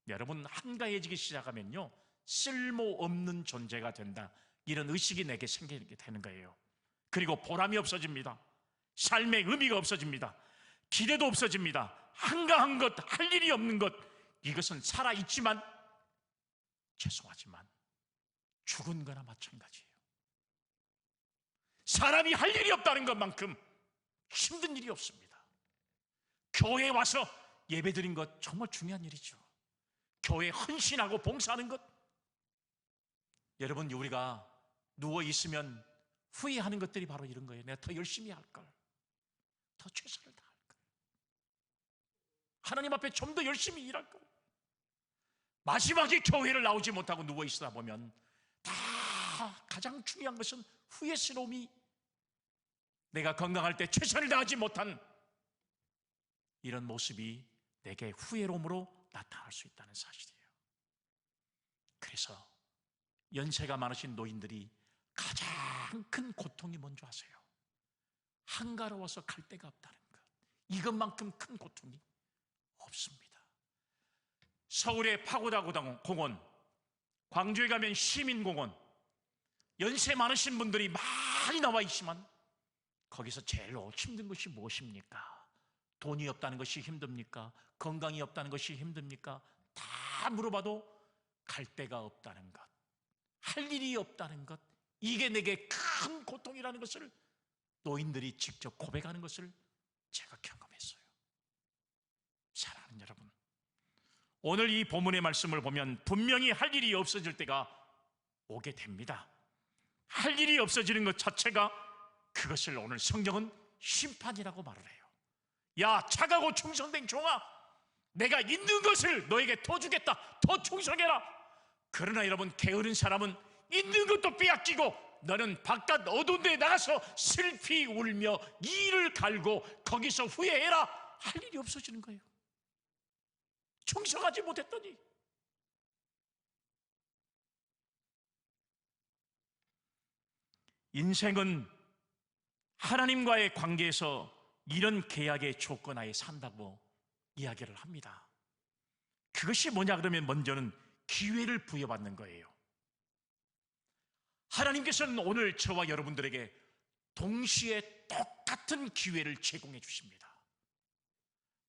여러분 한가해지기 시작하면요, 쓸모없는 존재가 된다, 이런 의식이 내게 생기게 되는 거예요. 그리고 보람이 없어집니다. 삶의 의미가 없어집니다. 기대도 없어집니다. 한가한 것, 할 일이 없는 것, 이것은 살아있지만 죄송하지만 죽은 거나 마찬가지예요. 사람이 할 일이 없다는 것만큼 힘든 일이 없습니다. 교회에 와서 예배드린 것 정말 중요한 일이죠. 교회에 헌신하고 봉사하는 것, 여러분 우리가 누워있으면 후회하는 것들이 바로 이런 거예요. 내가 더 열심히 할걸, 더 최선을 다할걸, 하나님 앞에 좀 더 열심히 일할걸. 마지막에 교회를 나오지 못하고 누워있다 보면 다 가장 중요한 것은 후회스러움이, 내가 건강할 때 최선을 다하지 못한 이런 모습이 내게 후회로움으로 나타날 수 있다는 사실이에요. 그래서 연세가 많으신 노인들이 가장 큰 고통이 뭔지 아세요? 한가로워서 갈 데가 없다는 것. 이것만큼 큰 고통이 없습니다. 서울의 파고다 공원, 광주에 가면 시민공원, 연세 많으신 분들이 많이 나와 있지만 거기서 제일 힘든 것이 무엇입니까? 돈이 없다는 것이 힘듭니까? 건강이 없다는 것이 힘듭니까? 다 물어봐도 갈 데가 없다는 것, 할 일이 없다는 것, 이게 내게 큰 고통이라는 것을 노인들이 직접 고백하는 것을 제가 경험했어요. 사랑하는 여러분, 오늘 이 본문의 말씀을 보면 분명히 할 일이 없어질 때가 오게 됩니다. 할 일이 없어지는 것 자체가, 그것을 오늘 성경은 심판이라고 말을 해요. 야, 착하고 충성된 종아, 내가 있는 것을 너에게 더 주겠다, 더 충성해라. 그러나 여러분, 게으른 사람은 있는 것도 빼앗기고 너는 바깥 어두운 데에 나가서 슬피 울며 이를 갈고 거기서 후회해라. 할 일이 없어지는 거예요. 충성하지 못했더니. 인생은 하나님과의 관계에서 이런 계약의 조건 하에 산다고 이야기를 합니다. 그것이 뭐냐 그러면 먼저는 기회를 부여받는 거예요. 하나님께서는 오늘 저와 여러분들에게 동시에 똑같은 기회를 제공해 주십니다.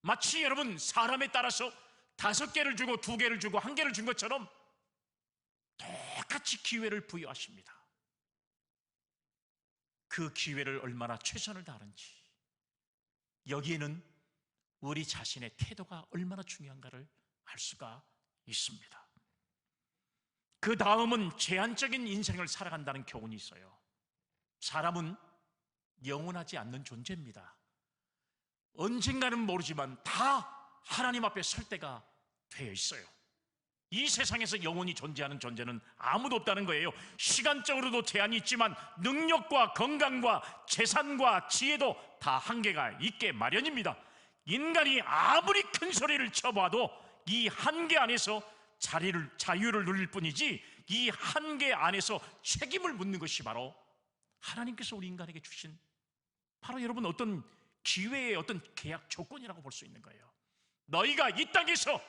마치 여러분 사람에 따라서 5개를 주고 2개를 주고 1개를 준 것처럼 똑같이 기회를 부여하십니다. 그 기회를 얼마나 최선을 다하는지, 여기에는 우리 자신의 태도가 얼마나 중요한가를 알 수가 있습니다. 그 다음은 제한적인 인생을 살아간다는 교훈이 있어요. 사람은 영원하지 않는 존재입니다. 언젠가는 모르지만 다 하나님 앞에 설 때가 되어 있어요. 이 세상에서 영원히 존재하는 존재는 아무도 없다는 거예요. 시간적으로도 제한이 있지만 능력과 건강과 재산과 지혜도 다 한계가 있게 마련입니다. 인간이 아무리 큰 소리를 쳐봐도 이 한계 안에서 자유를 누릴 뿐이지, 이 한계 안에서 책임을 묻는 것이 바로 하나님께서 우리 인간에게 주신, 바로 여러분 어떤 기회의 어떤 계약 조건이라고 볼 수 있는 거예요. 너희가 이 땅에서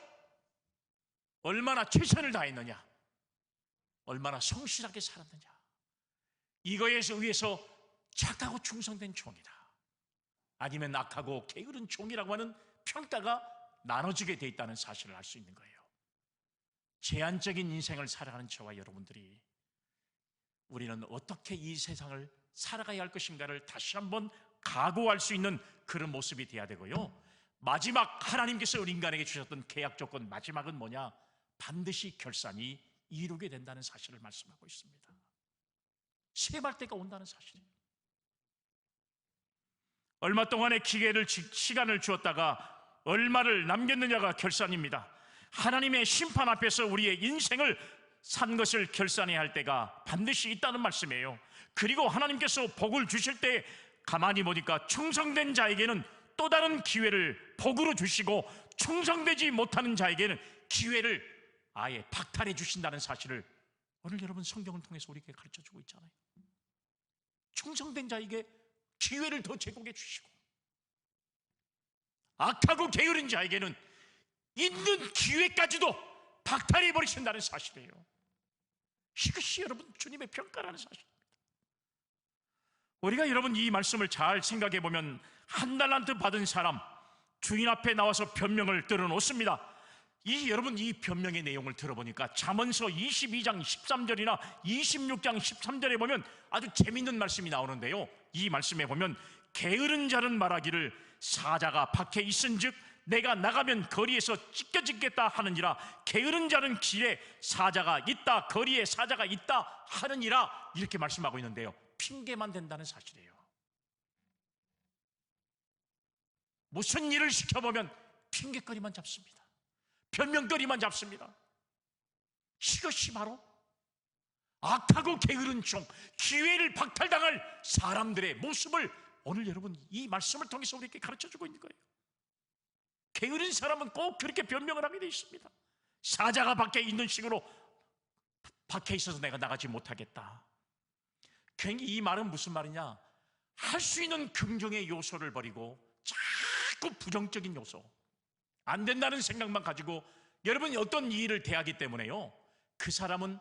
얼마나 최선을 다했느냐, 얼마나 성실하게 살았느냐, 이거에 의해서 착하고 충성된 종이다, 아니면 악하고 게으른 종이라고 하는 평가가 나눠지게 돼 있다는 사실을 알 수 있는 거예요. 제한적인 인생을 살아가는 저와 여러분들이, 우리는 어떻게 이 세상을 살아가야 할 것인가를 다시 한번 각오할 수 있는 그런 모습이 돼야 되고요. 마지막 하나님께서 우리 인간에게 주셨던 계약 조건, 마지막은 뭐냐? 반드시 결산이 이루게 된다는 사실을 말씀하고 있습니다. 세발 때가 온다는 사실이에요. 얼마 동안의 시간을 주었다가 얼마를 남겼느냐가 결산입니다. 하나님의 심판 앞에서 우리의 인생을 산 것을 결산해야 할 때가 반드시 있다는 말씀이에요. 그리고 하나님께서 복을 주실 때 가만히 보니까 충성된 자에게는 또 다른 기회를 복으로 주시고, 충성되지 못하는 자에게는 기회를 아예 박탈해 주신다는 사실을 오늘 여러분 성경을 통해서 우리에게 가르쳐주고 있잖아요. 충성된 자에게 기회를 더 제공해 주시고, 악하고 게으른 자에게는 있는 기회까지도 박탈해 버리신다는 사실이에요. 이것이 여러분 주님의 평가라는 사실입니다. 우리가 여러분 이 말씀을 잘 생각해 보면, 한 달란트 받은 사람 주인 앞에 나와서 변명을 들어놓습니다. 여러분 이 변명의 내용을 들어보니까 잠언서 22장 13절이나 26장 13절에 보면 아주 재밌는 말씀이 나오는데요. 이 말씀에 보면, 게으른 자는 말하기를 사자가 밖에 있은즉 내가 나가면 거리에서 찢겨지겠다 하느니라. 게으른 자는 길에 사자가 있다, 거리에 사자가 있다 하느니라, 이렇게 말씀하고 있는데요. 핑계만 된다는 사실이에요. 무슨 일을 시켜보면 핑계거리만 잡습니다. 변명거리만 잡습니다. 이것이 바로 악하고 게으른 종, 기회를 박탈당할 사람들의 모습을 오늘 여러분 이 말씀을 통해서 우리에게 가르쳐주고 있는 거예요. 게으른 사람은 꼭 그렇게 변명을 하게 돼 있습니다. 사자가 밖에 있는 식으로 밖에 있어서 내가 나가지 못하겠다. 괜히 이 말은 무슨 말이냐? 할 수 있는 긍정의 요소를 버리고 자꾸 부정적인 요소, 안 된다는 생각만 가지고 여러분이 어떤 일을 대하기 때문에요, 그 사람은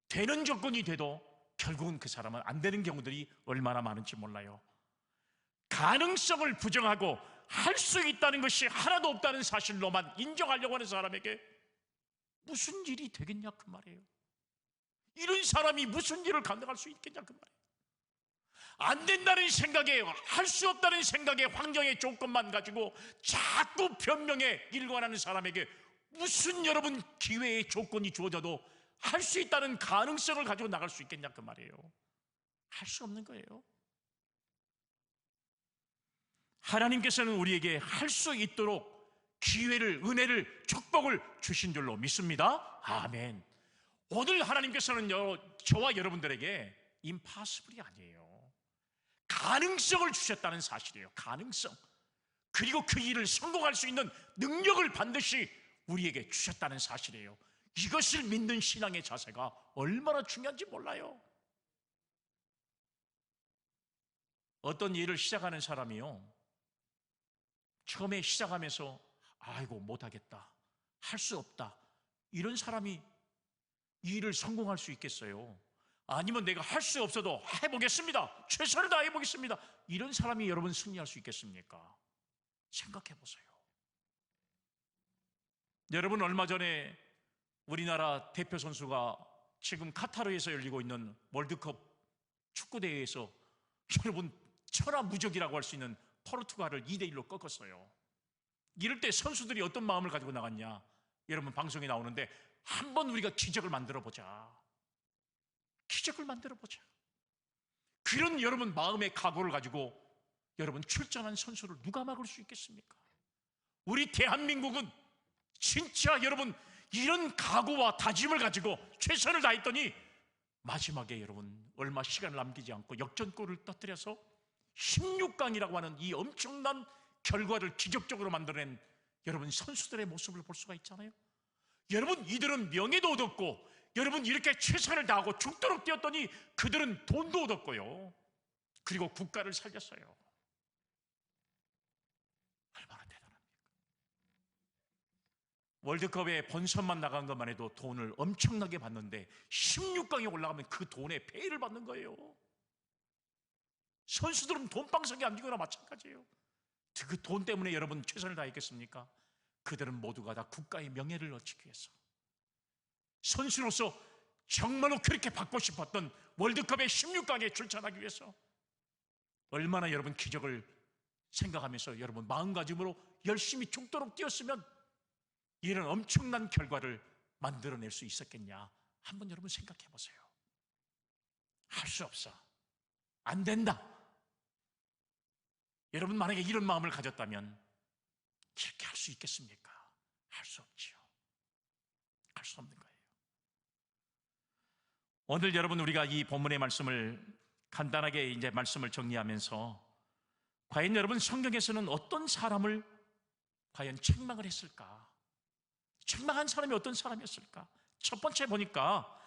되는 조건이 돼도 결국은 그 사람은 안 되는 경우들이 얼마나 많은지 몰라요. 가능성을 부정하고 할 수 있다는 것이 하나도 없다는 사실로만 인정하려고 하는 사람에게 무슨 일이 되겠냐 그 말이에요. 이런 사람이 무슨 일을 감당할 수 있겠냐 그 말이에요. 안 된다는 생각에, 할 수 없다는 생각에, 환경의 조건만 가지고 자꾸 변명에 일관하는 사람에게 무슨 여러분 기회의 조건이 주어져도 할 수 있다는 가능성을 가지고 나갈 수 있겠냐 그 말이에요. 할 수 없는 거예요. 하나님께서는 우리에게 할 수 있도록 기회를, 은혜를, 축복을 주신 줄로 믿습니다. 아멘. 오늘 하나님께서는 저와 여러분들에게 임파서블이 아니에요. 가능성을 주셨다는 사실이에요. 가능성. 그리고 그 일을 성공할 수 있는 능력을 반드시 우리에게 주셨다는 사실이에요. 이것을 믿는 신앙의 자세가 얼마나 중요한지 몰라요. 어떤 일을 시작하는 사람이요, 처음에 시작하면서 아이고 못하겠다, 할 수 없다, 이런 사람이 이 일을 성공할 수 있겠어요? 아니면 내가 할 수 없어도 해보겠습니다, 최선을 다해보겠습니다, 이런 사람이 여러분 승리할 수 있겠습니까? 생각해 보세요. 여러분 얼마 전에 우리나라 대표 선수가 지금 카타르에서 열리고 있는 월드컵 축구대회에서 여러분 천하무적이라고 할 수 있는 포르투갈을 2대1로 꺾었어요. 이럴 때 선수들이 어떤 마음을 가지고 나갔냐? 여러분 방송에 나오는데 한번 우리가 기적을 만들어 보자. 기적을 만들어 보자. 그런 여러분 마음의 각오를 가지고 여러분 출전한 선수를 누가 막을 수 있겠습니까? 우리 대한민국은 진짜 여러분 이런 각오와 다짐을 가지고 최선을 다했더니 마지막에 여러분 얼마 시간을 남기지 않고 역전골을 터뜨려서 16강이라고 하는 이 엄청난 결과를 기적적으로 만들어낸 여러분 선수들의 모습을 볼 수가 있잖아요. 여러분 이들은 명예도 얻었고 여러분 이렇게 최선을 다하고 죽도록 뛰었더니 그들은 돈도 얻었고요. 그리고 국가를 살렸어요. 얼마나 대단합니까? 월드컵에 본선만 나간 것만 해도 돈을 엄청나게 받는데 16강에 올라가면 그 돈의 페이를 받는 거예요. 선수들은 돈방석에 앉거나 마찬가지예요. 그 돈 때문에 여러분 최선을 다했겠습니까? 그들은 모두가 다 국가의 명예를 얻기 위해서 선수로서 정말로 그렇게 받고 싶었던 월드컵의 16강에 출전하기 위해서 얼마나 여러분 기적을 생각하면서 여러분 마음가짐으로 열심히 죽도록 뛰었으면 이런 엄청난 결과를 만들어낼 수 있었겠냐? 한번 여러분 생각해 보세요. 할 수 없어. 안 된다. 여러분 만약에 이런 마음을 가졌다면 이렇게 할 수 있겠습니까? 할 수 없지요. 할 수 없는 거예요. 오늘 여러분 우리가 이 본문의 말씀을 간단하게 이제 말씀을 정리하면서 과연 여러분 성경에서는 어떤 사람을 과연 책망을 했을까? 책망한 사람이 어떤 사람이었을까? 첫 번째 보니까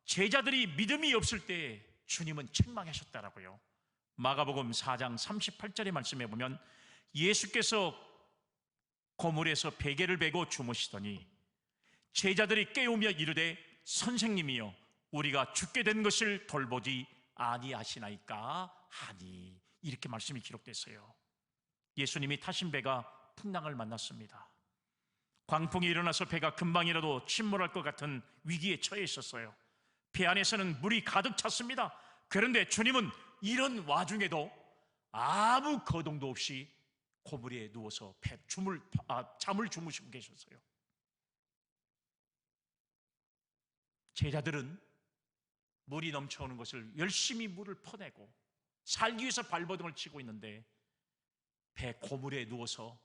제자들이 믿음이 없을 때 주님은 책망하셨다라고요. 마가복음 4장 38절의 말씀에 보면 예수께서 고물에서 베개를 베고 주무시더니 제자들이 깨우며 이르되 선생님이여 우리가 죽게 된 것을 돌보지 아니하시나이까 하니 이렇게 말씀이 기록됐어요. 예수님이 타신 배가 풍랑을 만났습니다. 광풍이 일어나서 배가 금방이라도 침몰할 것 같은 위기에 처해 있었어요. 배 안에서는 물이 가득 찼습니다. 그런데 주님은 이런 와중에도 아무 거동도 없이 고물에 누워서 잠을 주무시고 계셨어요. 제자들은 물이 넘쳐오는 것을 열심히 물을 퍼내고 살기 위해서 발버둥을 치고 있는데 배 고물에 누워서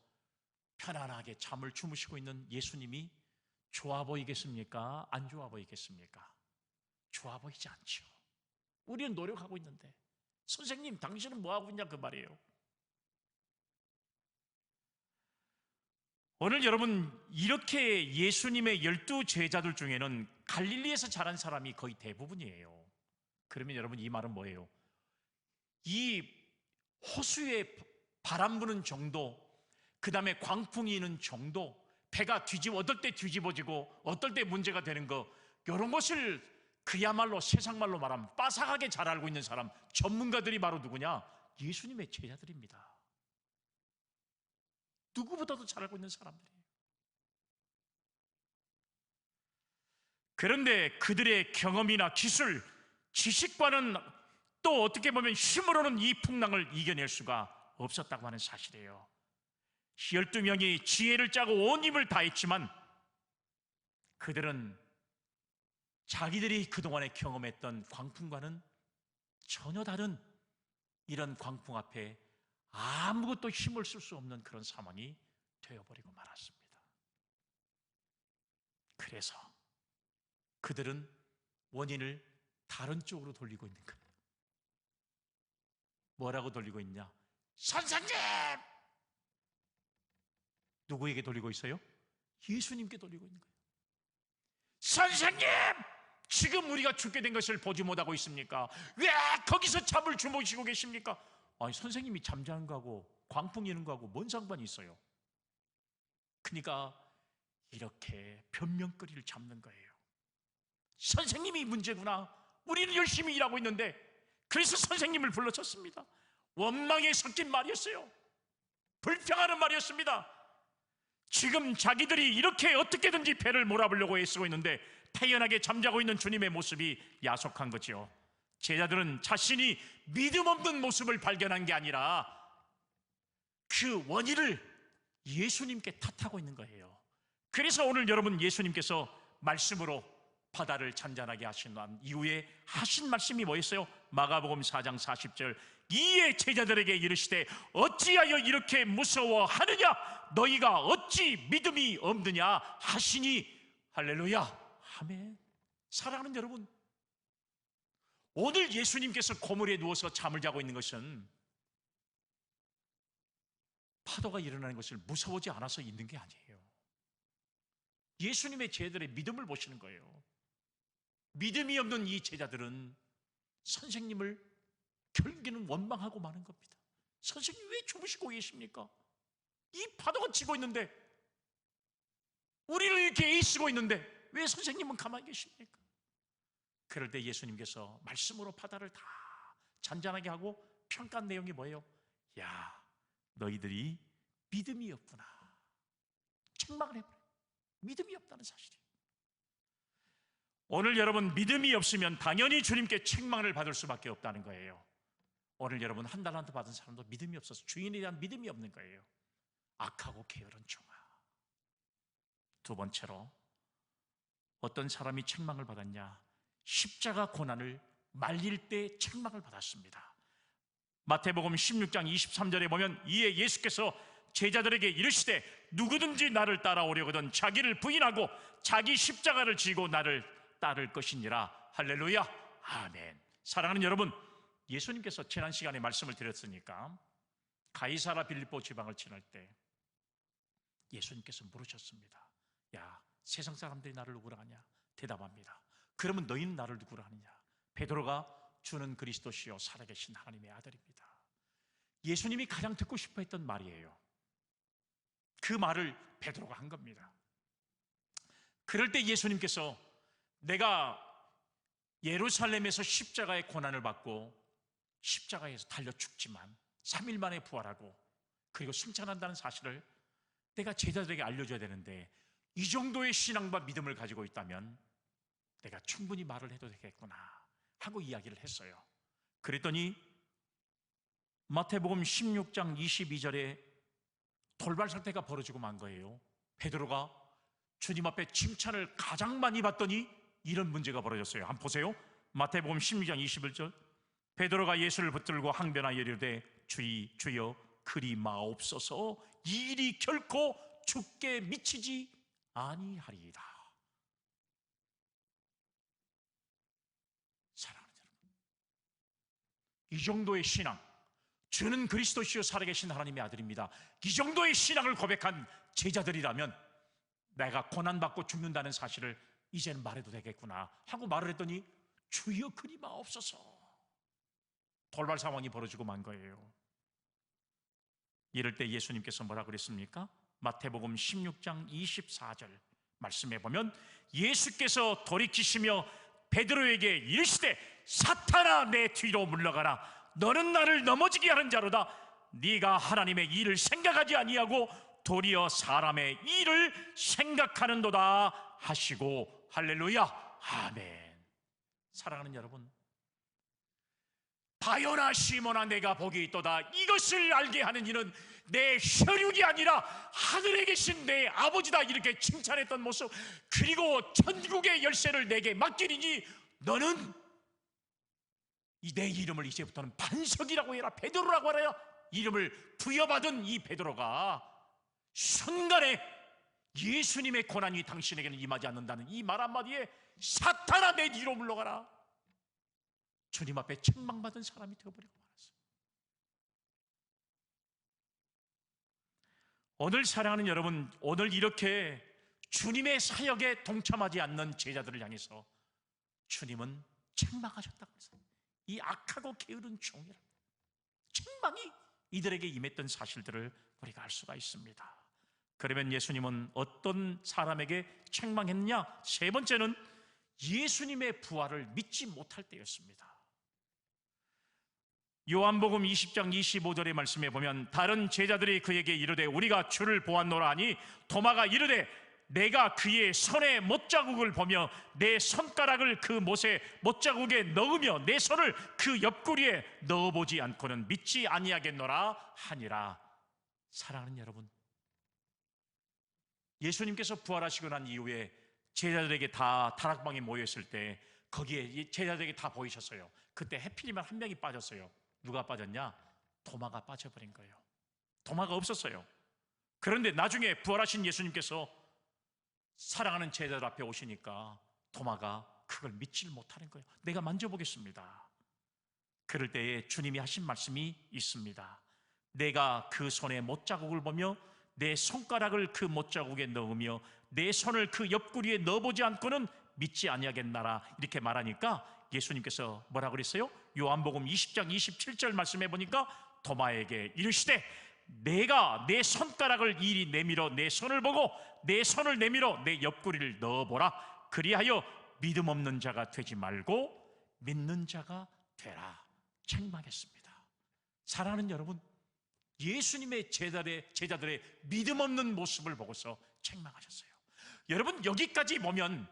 편안하게 잠을 주무시고 있는 예수님이 좋아 보이겠습니까? 안 좋아 보이겠습니까? 좋아 보이지 않죠. 우리는 노력하고 있는데 선생님 당신은 뭐하고 있냐 그 말이에요. 오늘 여러분 이렇게 예수님의 12제자들 중에는 갈릴리에서 자란 사람이 거의 대부분이에요. 그러면 여러분 이 말은 뭐예요? 이 호수에 바람 부는 정도, 그 다음에 광풍이 있는 정도, 배가 어떨 때 뒤집어지고 어떨 때 문제가 되는 거, 이런 것을 그야말로 세상말로 말하면 빠삭하게 잘 알고 있는 사람, 전문가들이 바로 누구냐? 예수님의 제자들입니다. 누구보다도 잘 알고 있는 사람들이에요. 그런데 그들의 경험이나 기술, 지식과는 또 어떻게 보면 힘으로는 이 풍랑을 이겨낼 수가 없었다고 하는 사실이에요. 12명이 지혜를 짜고 온 힘을 다했지만 그들은 자기들이 그동안에 경험했던 광풍과는 전혀 다른 이런 광풍 앞에 아무것도 힘을 쓸 수 없는 그런 상황이 되어버리고 말았습니다. 그래서 그들은 원인을 다른 쪽으로 돌리고 있는 거예요. 뭐라고 돌리고 있냐? 선생님! 누구에게 돌리고 있어요? 예수님께 돌리고 있는 거예요. 선생님! 지금 우리가 죽게 된 것을 보지 못하고 있습니까? 왜 거기서 잠을 주무시고 계십니까? 아니 선생님이 잠자는 거하고 광풍 이는 거하고 뭔 상관이 있어요? 그러니까 이렇게 변명거리를 잡는 거예요. 선생님이 문제구나. 우리는 열심히 일하고 있는데 그래서 선생님을 불러쳤습니다. 원망에 섞인 말이었어요. 불평하는 말이었습니다. 지금 자기들이 이렇게 어떻게든지 배를 몰아보려고 애쓰고 있는데 태연하게 잠자고 있는 주님의 모습이 야속한 거죠. 제자들은 자신이 믿음 없는 모습을 발견한 게 아니라 그 원인을 예수님께 탓하고 있는 거예요. 그래서 오늘 여러분 예수님께서 말씀으로 바다를 잔잔하게 하신 이후에 하신 말씀이 뭐였어요? 마가복음 4장 40절, 이에 제자들에게 이르시되 어찌하여 이렇게 무서워하느냐, 너희가 어찌 믿음이 없느냐 하시니. 할렐루야, 아멘. 사랑하는 여러분, 오늘 예수님께서 고물에 누워서 잠을 자고 있는 것은 파도가 일어나는 것을 무서워하지 않아서 있는 게 아니에요. 예수님의 제자들의 믿음을 보시는 거예요. 믿음이 없는 이 제자들은 선생님을 결국에는 원망하고 마는 겁니다. 선생님 왜 주무시고 계십니까? 이 파도가 치고 있는데, 우리를 이렇게 애쓰고 있는데 왜 선생님은 가만히 계십니까? 그럴 때 예수님께서 말씀으로 바다를 다 잔잔하게 하고 평가한 내용이 뭐예요? 야, 너희들이 믿음이 없구나. 책망을 해버려요. 믿음이 없다는 사실이에요. 오늘 여러분 믿음이 없으면 당연히 주님께 책망을 받을 수밖에 없다는 거예요. 오늘 여러분 한 달란트 받은 사람도 믿음이 없어서 주인에 대한 믿음이 없는 거예요. 악하고 게으른 종아. 두 번째로 어떤 사람이 책망을 받았냐? 십자가 고난을 말릴 때 책망을 받았습니다. 마태복음 16장 23절에 보면 이에 예수께서 제자들에게 이르시되 누구든지 나를 따라오려거든 자기를 부인하고 자기 십자가를 지고 나를 따를 것이니라. 할렐루야, 아멘. 사랑하는 여러분, 예수님께서 지난 시간에 말씀을 드렸으니까 가이사라 빌립보 지방을 지날 때 예수님께서 물으셨습니다. 야, 세상 사람들이 나를 누구라 하냐? 대답합니다. 그러면 너희는 나를 누구라 하느냐? 베드로가 주는 그리스도시요 살아계신 하나님의 아들입니다. 예수님이 가장 듣고 싶어 했던 말이에요. 그 말을 베드로가 한 겁니다. 그럴 때 예수님께서 내가 예루살렘에서 십자가의 고난을 받고 십자가에서 달려 죽지만 3일 만에 부활하고 그리고 승천한다는 사실을 내가 제자들에게 알려줘야 되는데, 이 정도의 신앙과 믿음을 가지고 있다면 내가 충분히 말을 해도 되겠구나 하고 이야기를 했어요. 그랬더니 마태복음 16장 22절에 돌발 사태가 벌어지고 만 거예요. 베드로가 주님 앞에 칭찬을 가장 많이 받더니 이런 문제가 벌어졌어요. 한번 보세요. 마태복음 16장 21절, 베드로가 예수를 붙들고 항변하여 이르되 주여 그리 마옵소서, 이 일이 결코 죽게 미치지 아니하리이다. 사랑하는 여러분, 이 정도의 신앙, 주는 그리스도시요 살아계신 하나님의 아들입니다. 이 정도의 신앙을 고백한 제자들이라면 내가 고난받고 죽는다는 사실을 이제는 말해도 되겠구나 하고 말을 했더니 주여 그리 마옵소서. 돌발 상황이 벌어지고 만 거예요. 이럴 때 예수님께서 뭐라 그랬습니까? 마태복음 16장 24절 말씀해 보면 예수께서 돌이키시며 베드로에게 이르시되 사탄아 내 뒤로 물러가라. 너는 나를 넘어지게 하는 자로다. 네가 하나님의 일을 생각하지 아니하고 도리어 사람의 일을 생각하는도다 하시고. 할렐루야, 아멘. 사랑하는 여러분, 바요나 시몬아 내가 복이 있도다. 이것을 알게 하는 이는 내 혈육이 아니라 하늘에 계신 내 아버지다. 이렇게 칭찬했던 모습, 그리고 천국의 열쇠를 내게 맡기리니 너는 내 이름을 이제부터는 반석이라고 해라, 베드로라고 하라. 이름을 부여받은 이 베드로가 순간에 예수님의 고난이 당신에게는 임하지 않는다는 이 말 한마디에 사탄아 내 뒤로 물러가라, 주님 앞에 책망받은 사람이 되어버리고 말았어요. 오늘 사랑하는 여러분, 오늘 이렇게 주님의 사역에 동참하지 않는 제자들을 향해서 주님은 책망하셨다고 했어요. 이 악하고 게으른 종이라 책망이 이들에게 임했던 사실들을 우리가 알 수가 있습니다. 그러면 예수님은 어떤 사람에게 책망했냐? 세 번째는 예수님의 부활을 믿지 못할 때였습니다. 요한복음 20장 25절의 말씀에 보면 다른 제자들이 그에게 이르되 우리가 주를 보았노라 하니 도마가 이르되 내가 그의 손에 못자국을 보며 내 손가락을 그 못에 못자국에 넣으며 내 손을 그 옆구리에 넣어보지 않고는 믿지 아니하겠노라 하니라. 사랑하는 여러분, 예수님께서 부활하시고 난 이후에 제자들에게 다 다락방에 모였을 때 거기에 제자들에게 다 보이셨어요. 그때 해필이면 한 명이 빠졌어요. 누가 빠졌냐? 도마가 빠져버린 거예요. 도마가 없었어요. 그런데 나중에 부활하신 예수님께서 사랑하는 제자들 앞에 오시니까 도마가 그걸 믿질 못하는 거예요. 내가 만져보겠습니다. 그럴 때에 주님이 하신 말씀이 있습니다. 내가 그 손에 못자국을 보며 내 손가락을 그 못자국에 넣으며 내 손을 그 옆구리에 넣어보지 않고는 믿지 아니하겠나라. 이렇게 말하니까 예수님께서 뭐라고 그랬어요? 요한복음 20장 27절 말씀해 보니까 도마에게 이르시되 내가 내 손가락을 이리 내밀어 내 손을 보고 내 손을 내밀어 내 옆구리를 넣어보라. 그리하여 믿음 없는 자가 되지 말고 믿는 자가 되라. 책망했습니다. 사랑하는 여러분, 예수님의 제자들의 믿음 없는 모습을 보고서 책망하셨어요. 여러분, 여기까지 보면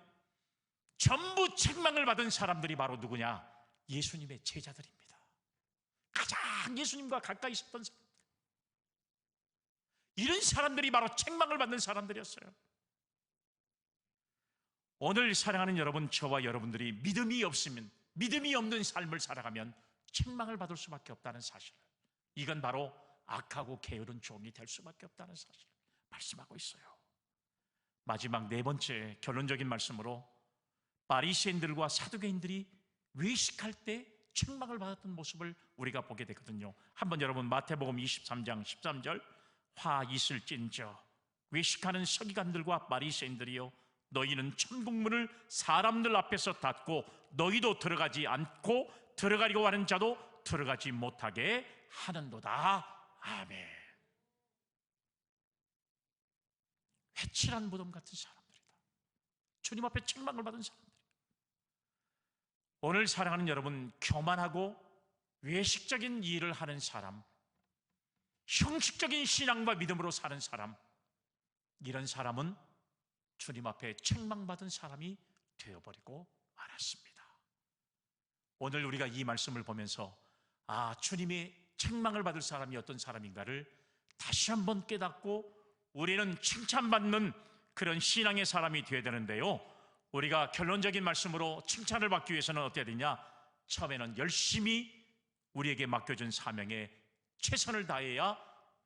전부 책망을 받은 사람들이 바로 누구냐? 예수님의 제자들입니다. 가장 예수님과 가까이 있었던 사람. 이런 사람들이 바로 책망을 받는 사람들이었어요. 오늘 사랑하는 여러분, 저와 여러분들이 믿음이 없는 삶을 살아가면 책망을 받을 수밖에 없다는 사실, 이건 바로 악하고 게으른 종이 될 수밖에 없다는 사실을 말씀하고 있어요. 마지막 네 번째 결론적인 말씀으로 바리새인들과 사두개인들이 외식할 때 책망을 받았던 모습을 우리가 보게 되거든요. 한번 여러분 마태복음 23장 13절 화 있을진저 외식하는 서기관들과 바리새인들이여 너희는 천국문을 사람들 앞에서 닫고 너희도 들어가지 않고 들어가려고 하는 자도 들어가지 못하게 하는도다. 아멘. 회칠한 무덤 같은 사람들이다. 주님 앞에 책망을 받은 사람들. 오늘 사랑하는 여러분, 교만하고 외식적인 일을 하는 사람, 형식적인 신앙과 믿음으로 사는 사람, 이런 사람은 주님 앞에 책망받은 사람이 되어버리고 말았습니다. 오늘 우리가 이 말씀을 보면서 주님의 책망을 받을 사람이 어떤 사람인가를 다시 한번 깨닫고 우리는 칭찬받는 그런 신앙의 사람이 되어야 되는데요, 우리가 결론적인 말씀으로 칭찬을 받기 위해서는 어떻게 해야 되냐? 처음에는 열심히 우리에게 맡겨준 사명에 최선을 다해야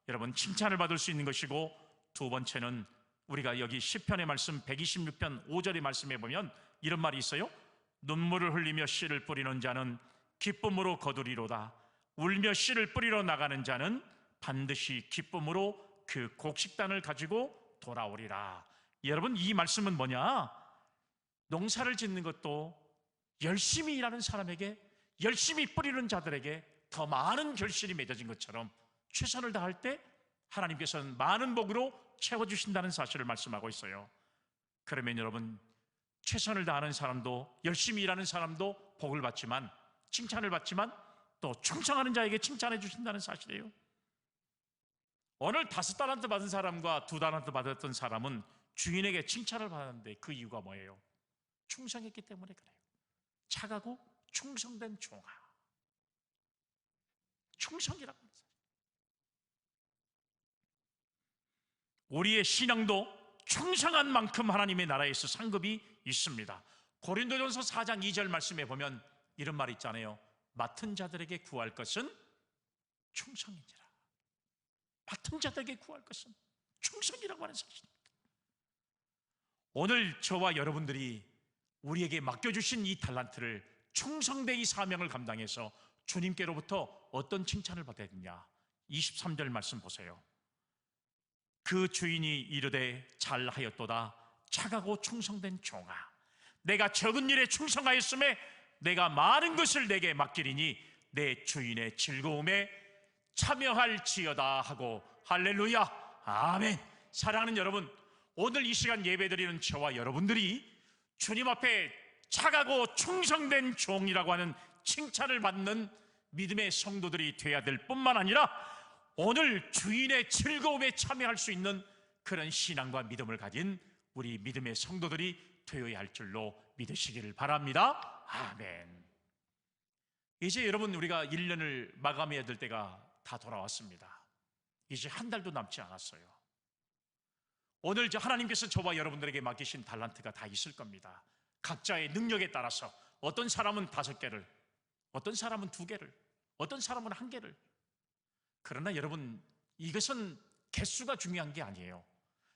여러분 칭찬을 받을 수 있는 것이고, 두 번째는 우리가 여기 시편의 말씀 126편 5절의 말씀에 보면 이런 말이 있어요. 눈물을 흘리며 씨를 뿌리는 자는 기쁨으로 거두리로다. 울며 씨를 뿌리러 나가는 자는 반드시 기쁨으로 그 곡식단을 가지고 돌아오리라. 여러분, 이 말씀은 뭐냐? 농사를 짓는 것도 열심히 일하는 사람에게, 열심히 뿌리는 자들에게 더 많은 결실이 맺어진 것처럼 최선을 다할 때 하나님께서는 많은 복으로 채워주신다는 사실을 말씀하고 있어요. 그러면 여러분, 최선을 다하는 사람도, 열심히 일하는 사람도 복을 받지만, 칭찬을 받지만, 또 충성하는 자에게 칭찬해 주신다는 사실이에요. 오늘 5달란트 받은 사람과 2달란트 받았던 사람은 주인에게 칭찬을 받았는데 그 이유가 뭐예요? 충성했기 때문에 그래요. 착하고 충성된 종아. 충성이라고 합니다. 우리의 신앙도 충성한 만큼 하나님의 나라에서 상급이 있습니다. 고린도전서 4장 2절 말씀에 보면 이런 말이 있잖아요. 맡은 자들에게 구할 것은 충성이니라. 맡은 자들에게 구할 것은 충성이라고 하는 사실입니다. 오늘 저와 여러분들이 우리에게 맡겨주신 이 달란트를 충성되이 사명을 감당해서 주님께로부터 어떤 칭찬을 받아야 되냐? 23절 말씀 보세요. 그 주인이 이르되 잘하였도다. 착하고 충성된 종아, 내가 적은 일에 충성하였음에 내가 많은 것을 내게 맡기리니 내 주인의 즐거움에 참여할지어다 하고 할렐루야, 아멘. 사랑하는 여러분, 오늘 이 시간 예배드리는 저와 여러분들이 주님 앞에 착하고 충성된 종이라고 하는 칭찬을 받는 믿음의 성도들이 되어야 될 뿐만 아니라 오늘 주인의 즐거움에 참여할 수 있는 그런 신앙과 믿음을 가진 우리 믿음의 성도들이 되어야 할 줄로 믿으시기를 바랍니다. 아멘. 이제 여러분, 우리가 1년을 마감해야 될 때가 다 돌아왔습니다. 이제 한 달도 남지 않았어요. 오늘 하나님께서 저와 여러분들에게 맡기신 달란트가 다 있을 겁니다. 각자의 능력에 따라서 어떤 사람은 5개를, 어떤 사람은 2개를, 어떤 사람은 1개를. 그러나 여러분, 이것은 개수가 중요한 게 아니에요.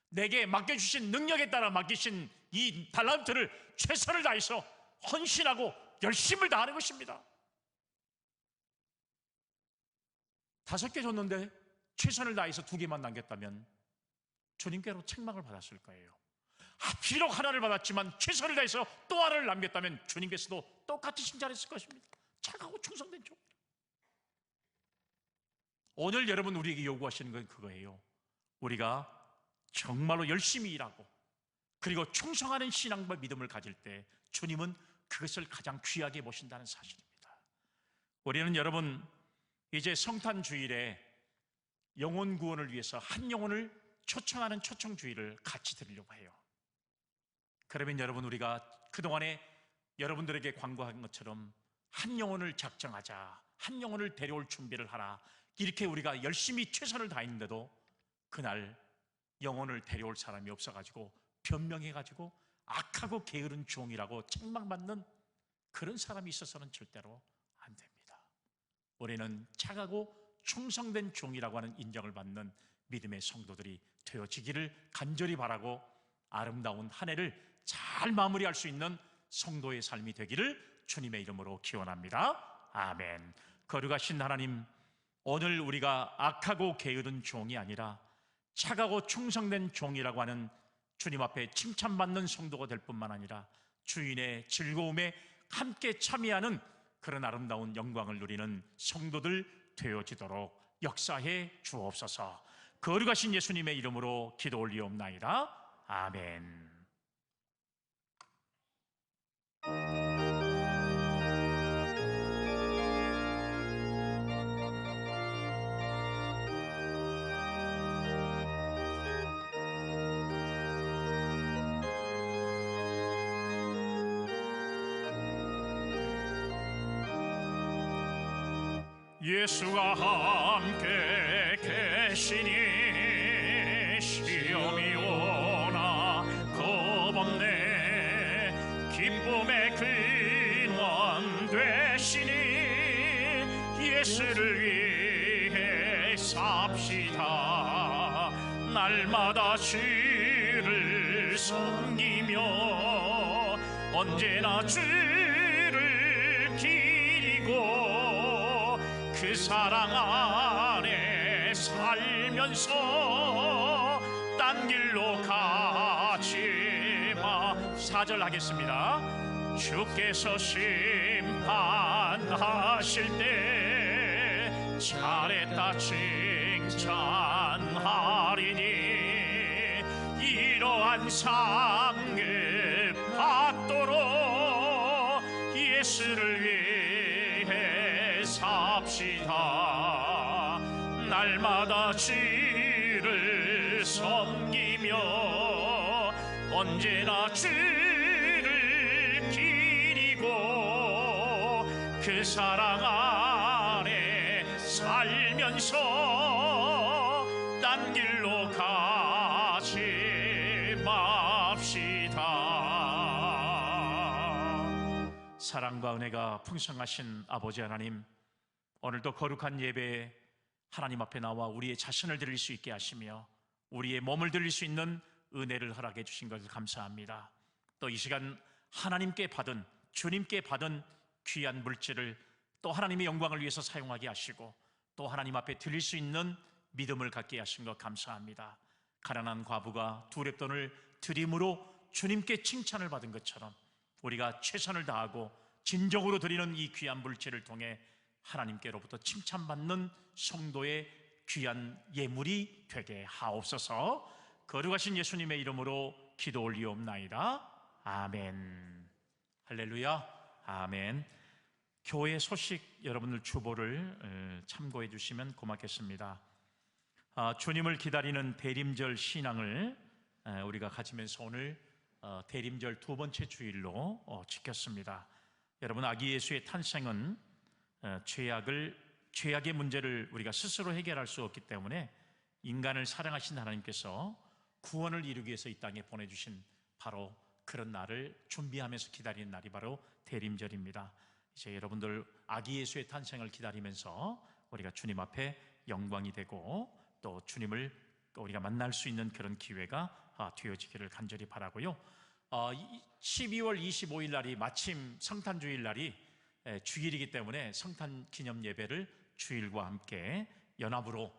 내게 맡겨주신 능력에 따라 맡기신 이 달란트를 최선을 다해서 헌신하고 열심을 다하는 것입니다. 5개 줬는데 최선을 다해서 2개만 남겼다면 주님께로 책망을 받았을 거예요. 비록 하나를 받았지만 최선을 다해서 또 하나를 남겼다면 주님께서도 똑같이 칭찬했을 것입니다. 착하고 충성된 종. 오늘 여러분 우리에게 요구하시는 건 그거예요. 우리가 정말로 열심히 일하고 그리고 충성하는 신앙과 믿음을 가질 때 주님은 그것을 가장 귀하게 보신다는 사실입니다. 우리는 여러분 이제 성탄 주일에 영혼 구원을 위해서 한 영혼을 초청하는 초청주일을 같이 드리려고 해요. 그러면 여러분, 우리가 그동안에 여러분들에게 광고한 것처럼 한 영혼을 작정하자, 한 영혼을 데려올 준비를 하라, 이렇게 우리가 열심히 최선을 다했는데도 그날 영혼을 데려올 사람이 없어가지고 변명해가지고 악하고 게으른 종이라고 책망받는 그런 사람이 있어서는 절대로 안 됩니다. 우리는 착하고 충성된 종이라고 하는 인정을 받는 믿음의 성도들이 되어지기를 간절히 바라고 아름다운 한 해를 잘 마무리할 수 있는 성도의 삶이 되기를 주님의 이름으로 기원합니다. 아멘. 거룩하신 하나님, 오늘 우리가 악하고 게으른 종이 아니라 착하고 충성된 종이라고 하는 주님 앞에 칭찬받는 성도가 될 뿐만 아니라 주인의 즐거움에 함께 참여하는 그런 아름다운 영광을 누리는 성도들 되어지도록 역사해 주옵소서. 거룩하신 예수님의 이름으로 기도 올리옵나이다. 아멘. 예수가 함께 계시니 시험이 오나 겁없네. 기쁨의 근원 되시니 예수를 위해 삽시다. 날마다 주를 섬기며 언제나 주를 기리고 그 사랑 안에 살면서 딴 길로 가지 마. 4절 하겠습니다. 주께서 심판하실 때 잘했다 칭찬하리니 이러한 상급 받도록 예수를 위해 삽시다. 날마다 주를 섬기며 언제나 주를 기리고 그 사랑 안에 살면서 딴 길로 가지 맙시다. 사랑과 은혜가 풍성하신 아버지 하나님, 오늘도 거룩한 예배에 하나님 앞에 나와 우리의 자신을 드릴 수 있게 하시며 우리의 몸을 드릴 수 있는 은혜를 허락해 주신 것을 감사합니다. 또 이 시간 하나님께 받은, 주님께 받은 귀한 물질을 또 하나님의 영광을 위해서 사용하게 하시고 또 하나님 앞에 드릴 수 있는 믿음을 갖게 하신 것 감사합니다. 가난한 과부가 2렙돈을 드림으로 주님께 칭찬을 받은 것처럼 우리가 최선을 다하고 진정으로 드리는 이 귀한 물질을 통해 하나님께로부터 칭찬받는 성도의 귀한 예물이 되게 하옵소서. 거룩하신 예수님의 이름으로 기도 올리옵나이다. 아멘. 할렐루야. 아멘. 교회 소식 여러분들 주보를 참고해 주시면 고맙겠습니다. 주님을 기다리는 대림절 신앙을 우리가 가지면서 오늘 대림절 2번째 주일로 지켰습니다. 여러분, 아기 예수의 탄생은 죄악의 문제를 우리가 스스로 해결할 수 없기 때문에 인간을 사랑하신 하나님께서 구원을 이루기 위해서 이 땅에 보내주신 바로 그런 날을 준비하면서 기다리는 날이 바로 대림절입니다. 이제 여러분들 아기 예수의 탄생을 기다리면서 우리가 주님 앞에 영광이 되고 또 주님을 우리가 만날 수 있는 그런 기회가 되어지기를 간절히 바라고요. 12월 25일 날이 마침 성탄주일 날이 주일이기 때문에 성탄 기념 예배를 주일과 함께 연합으로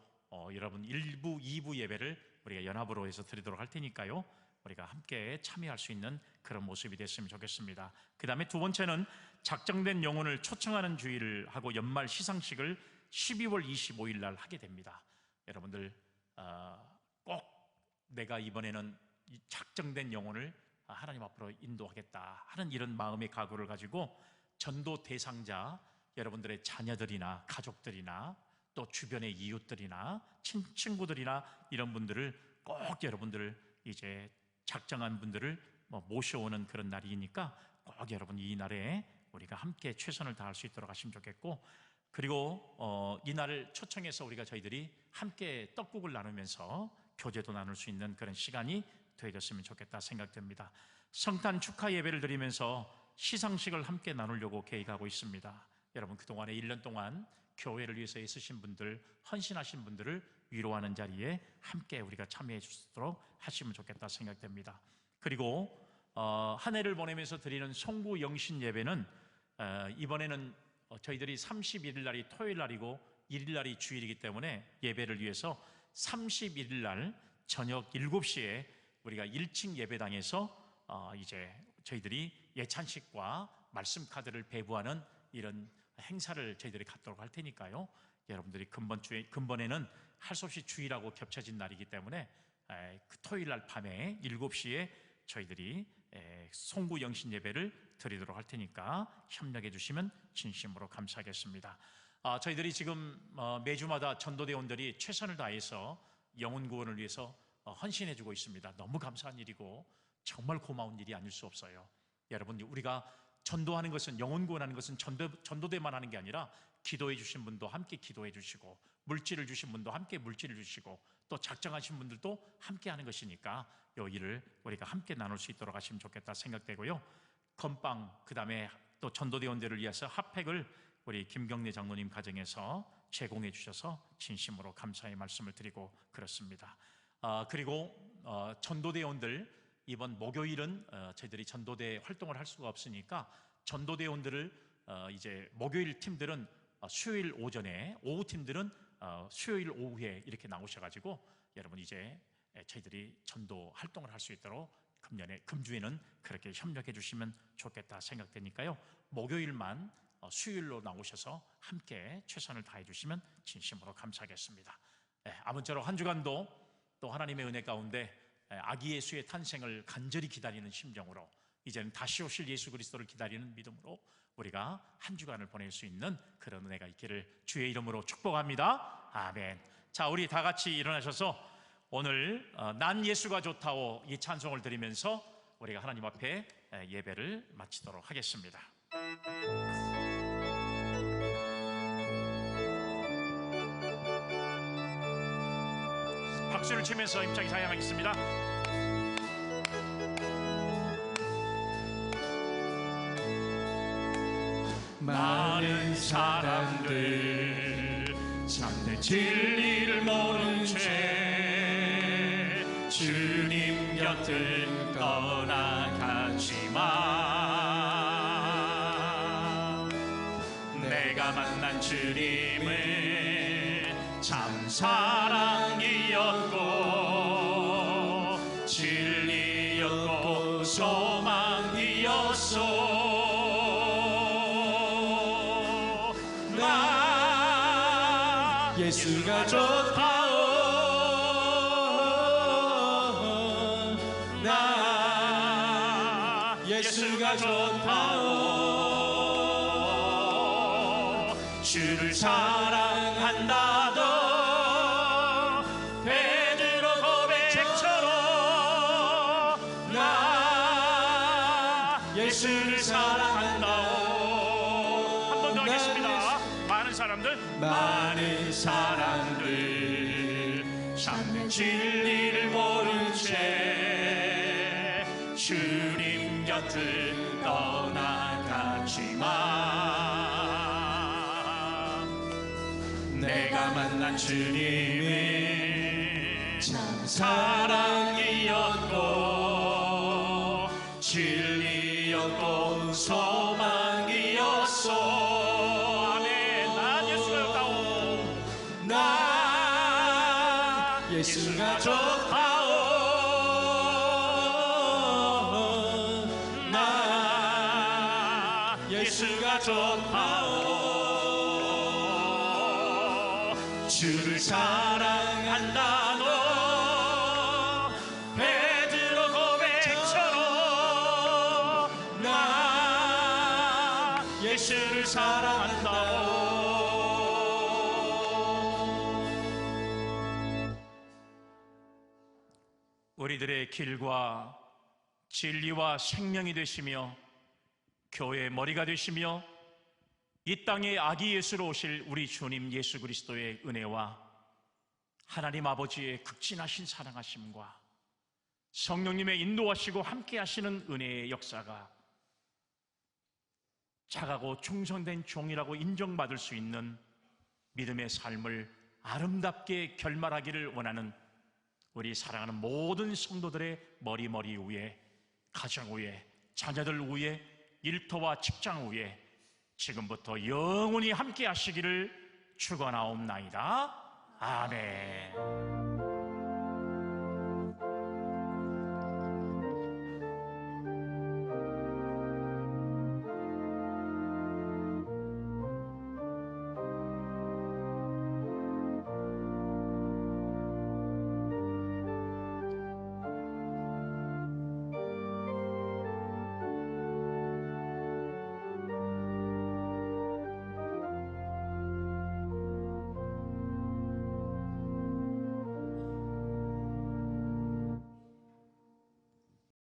여러분 1부, 2부 예배를 우리가 연합으로 해서 드리도록 할 테니까요. 우리가 함께 참여할 수 있는 그런 모습이 됐으면 좋겠습니다. 그 다음에 두 번째는 작정된 영혼을 초청하는 주일을 하고 연말 시상식을 12월 25일 날 하게 됩니다. 여러분들 꼭 내가 이번에는 작정된 영혼을 하나님 앞으로 인도하겠다 하는 이런 마음의 각오를 가지고 전도 대상자 여러분들의 자녀들이나 가족들이나 또 주변의 이웃들이나 친구들이나 이런 분들을 꼭 여러분들 이제 작정한 분들을 모셔오는 그런 날이니까 꼭 여러분 이 날에 우리가 함께 최선을 다할 수 있도록 하시면 좋겠고, 그리고 이 날을 초청해서 우리가 저희들이 함께 떡국을 나누면서 교제도 나눌 수 있는 그런 시간이 되어졌으면 좋겠다 생각됩니다. 성탄 축하 예배를 드리면서 시상식을 함께 나누려고 계획하고 있습니다. 여러분 그동안에 1년 동안 교회를 위해서 애쓰신 분들, 헌신하신 분들을 위로하는 자리에 함께 우리가 참여해 주도록 하시면 좋겠다 생각됩니다. 그리고 한 해를 보내면서 드리는 송구 영신 예배는 이번에는 저희들이 31일 날이 토요일 날이고 1일 날이 주일이기 때문에 예배를 위해서 31일 날 저녁 7시에 우리가 1층 예배당에서 이제 저희들이 예찬식과 말씀 카드를 배부하는 이런 행사를 저희들이 갖도록 할 테니까요. 여러분들이 근본에는 할 수 없이 주일하고 겹쳐진 날이기 때문에 그 토요일 날 밤에 7시에 저희들이 송구 영신 예배를 드리도록 할 테니까 협력해 주시면 진심으로 감사하겠습니다. 저희들이 지금 매주마다 전도대원들이 최선을 다해서 영혼 구원을 위해서 헌신해 주고 있습니다. 너무 감사한 일이고 정말 고마운 일이 아닐 수 없어요. 여러분 우리가 전도하는 것은, 영혼 구원하는 것은 전도대만 하는 게 아니라 기도해 주신 분도 함께 기도해 주시고 물질을 주신 분도 함께 물질을 주시고 또 작정하신 분들도 함께 하는 것이니까 이 일을 우리가 함께 나눌 수 있도록 하시면 좋겠다 생각되고요. 건빵, 그 다음에 또 전도대원들을 위해서 핫팩을 우리 김경래 장로님 가정에서 제공해 주셔서 진심으로 감사의 말씀을 드리고 그렇습니다. 그리고 전도대원들 이번 목요일은 저희들이 전도대 활동을 할 수가 없으니까 전도대원들을 이제 목요일 팀들은 수요일 오전에, 오후 팀들은 수요일 오후에 이렇게 나오셔가지고 여러분 이제 저희들이 전도 활동을 할 수 있도록 금주에는 그렇게 협력해 주시면 좋겠다 생각되니까요. 목요일만 수요일로 나오셔서 함께 최선을 다해 주시면 진심으로 감사하겠습니다. 아무쪼록 한 주간도 또 하나님의 은혜 가운데 아기 예수의 탄생을 간절히 기다리는 심정으로 이제는 다시 오실 예수 그리스도를 기다리는 믿음으로 우리가 한 주간을 보낼 수 있는 그런 은혜가 있기를 주의 이름으로 축복합니다. 아멘. 자, 우리 다 같이 일어나셔서 오늘 난 예수가 좋다오 이 찬송을 드리면서 우리가 하나님 앞에 예배를 마치도록 하겠습니다. 박수를 치면서 힘차게 찬양하겠습니다. 많은 사람들 참된 진리를 모른 채 주님 곁을 떠나가지만 내가 만난 주님은 참 사랑이었고 진리였고 소망이었소. 예수가 좋다오 나 예수가 좋다오 주를 사랑한다던 베드로 고백처럼 나 예수를 사랑한다오. 한 번 더 하겠습니다. 많은 사람들 참된 진리를 모른 채 주님 곁을 떠나가지만 내가 만난 주님은 참 사랑이었고 진리였고 소망이었소. 아멘. 난 예수가 좋다오. 난 예수가 좋다오. 난 예수가 좋다오. 주를 사랑한다 너 베드로 고백처럼 나 예수를 사랑한다오. 우리들의 길과 진리와 생명이 되시며 교회의 머리가 되시며 이 땅에 아기 예수로 오실 우리 주님 예수 그리스도의 은혜와 하나님 아버지의 극진하신 사랑하심과 성령님의 인도하시고 함께 하시는 은혜의 역사가 착하고 충성된 종이라고 인정받을 수 있는 믿음의 삶을 아름답게 결말하기를 원하는 우리 사랑하는 모든 성도들의 머리 위에, 가정 위에, 자녀들 위에, 일터와 직장 위에 지금부터 영원히 함께 하시기를 축원하옵나이다. 아멘.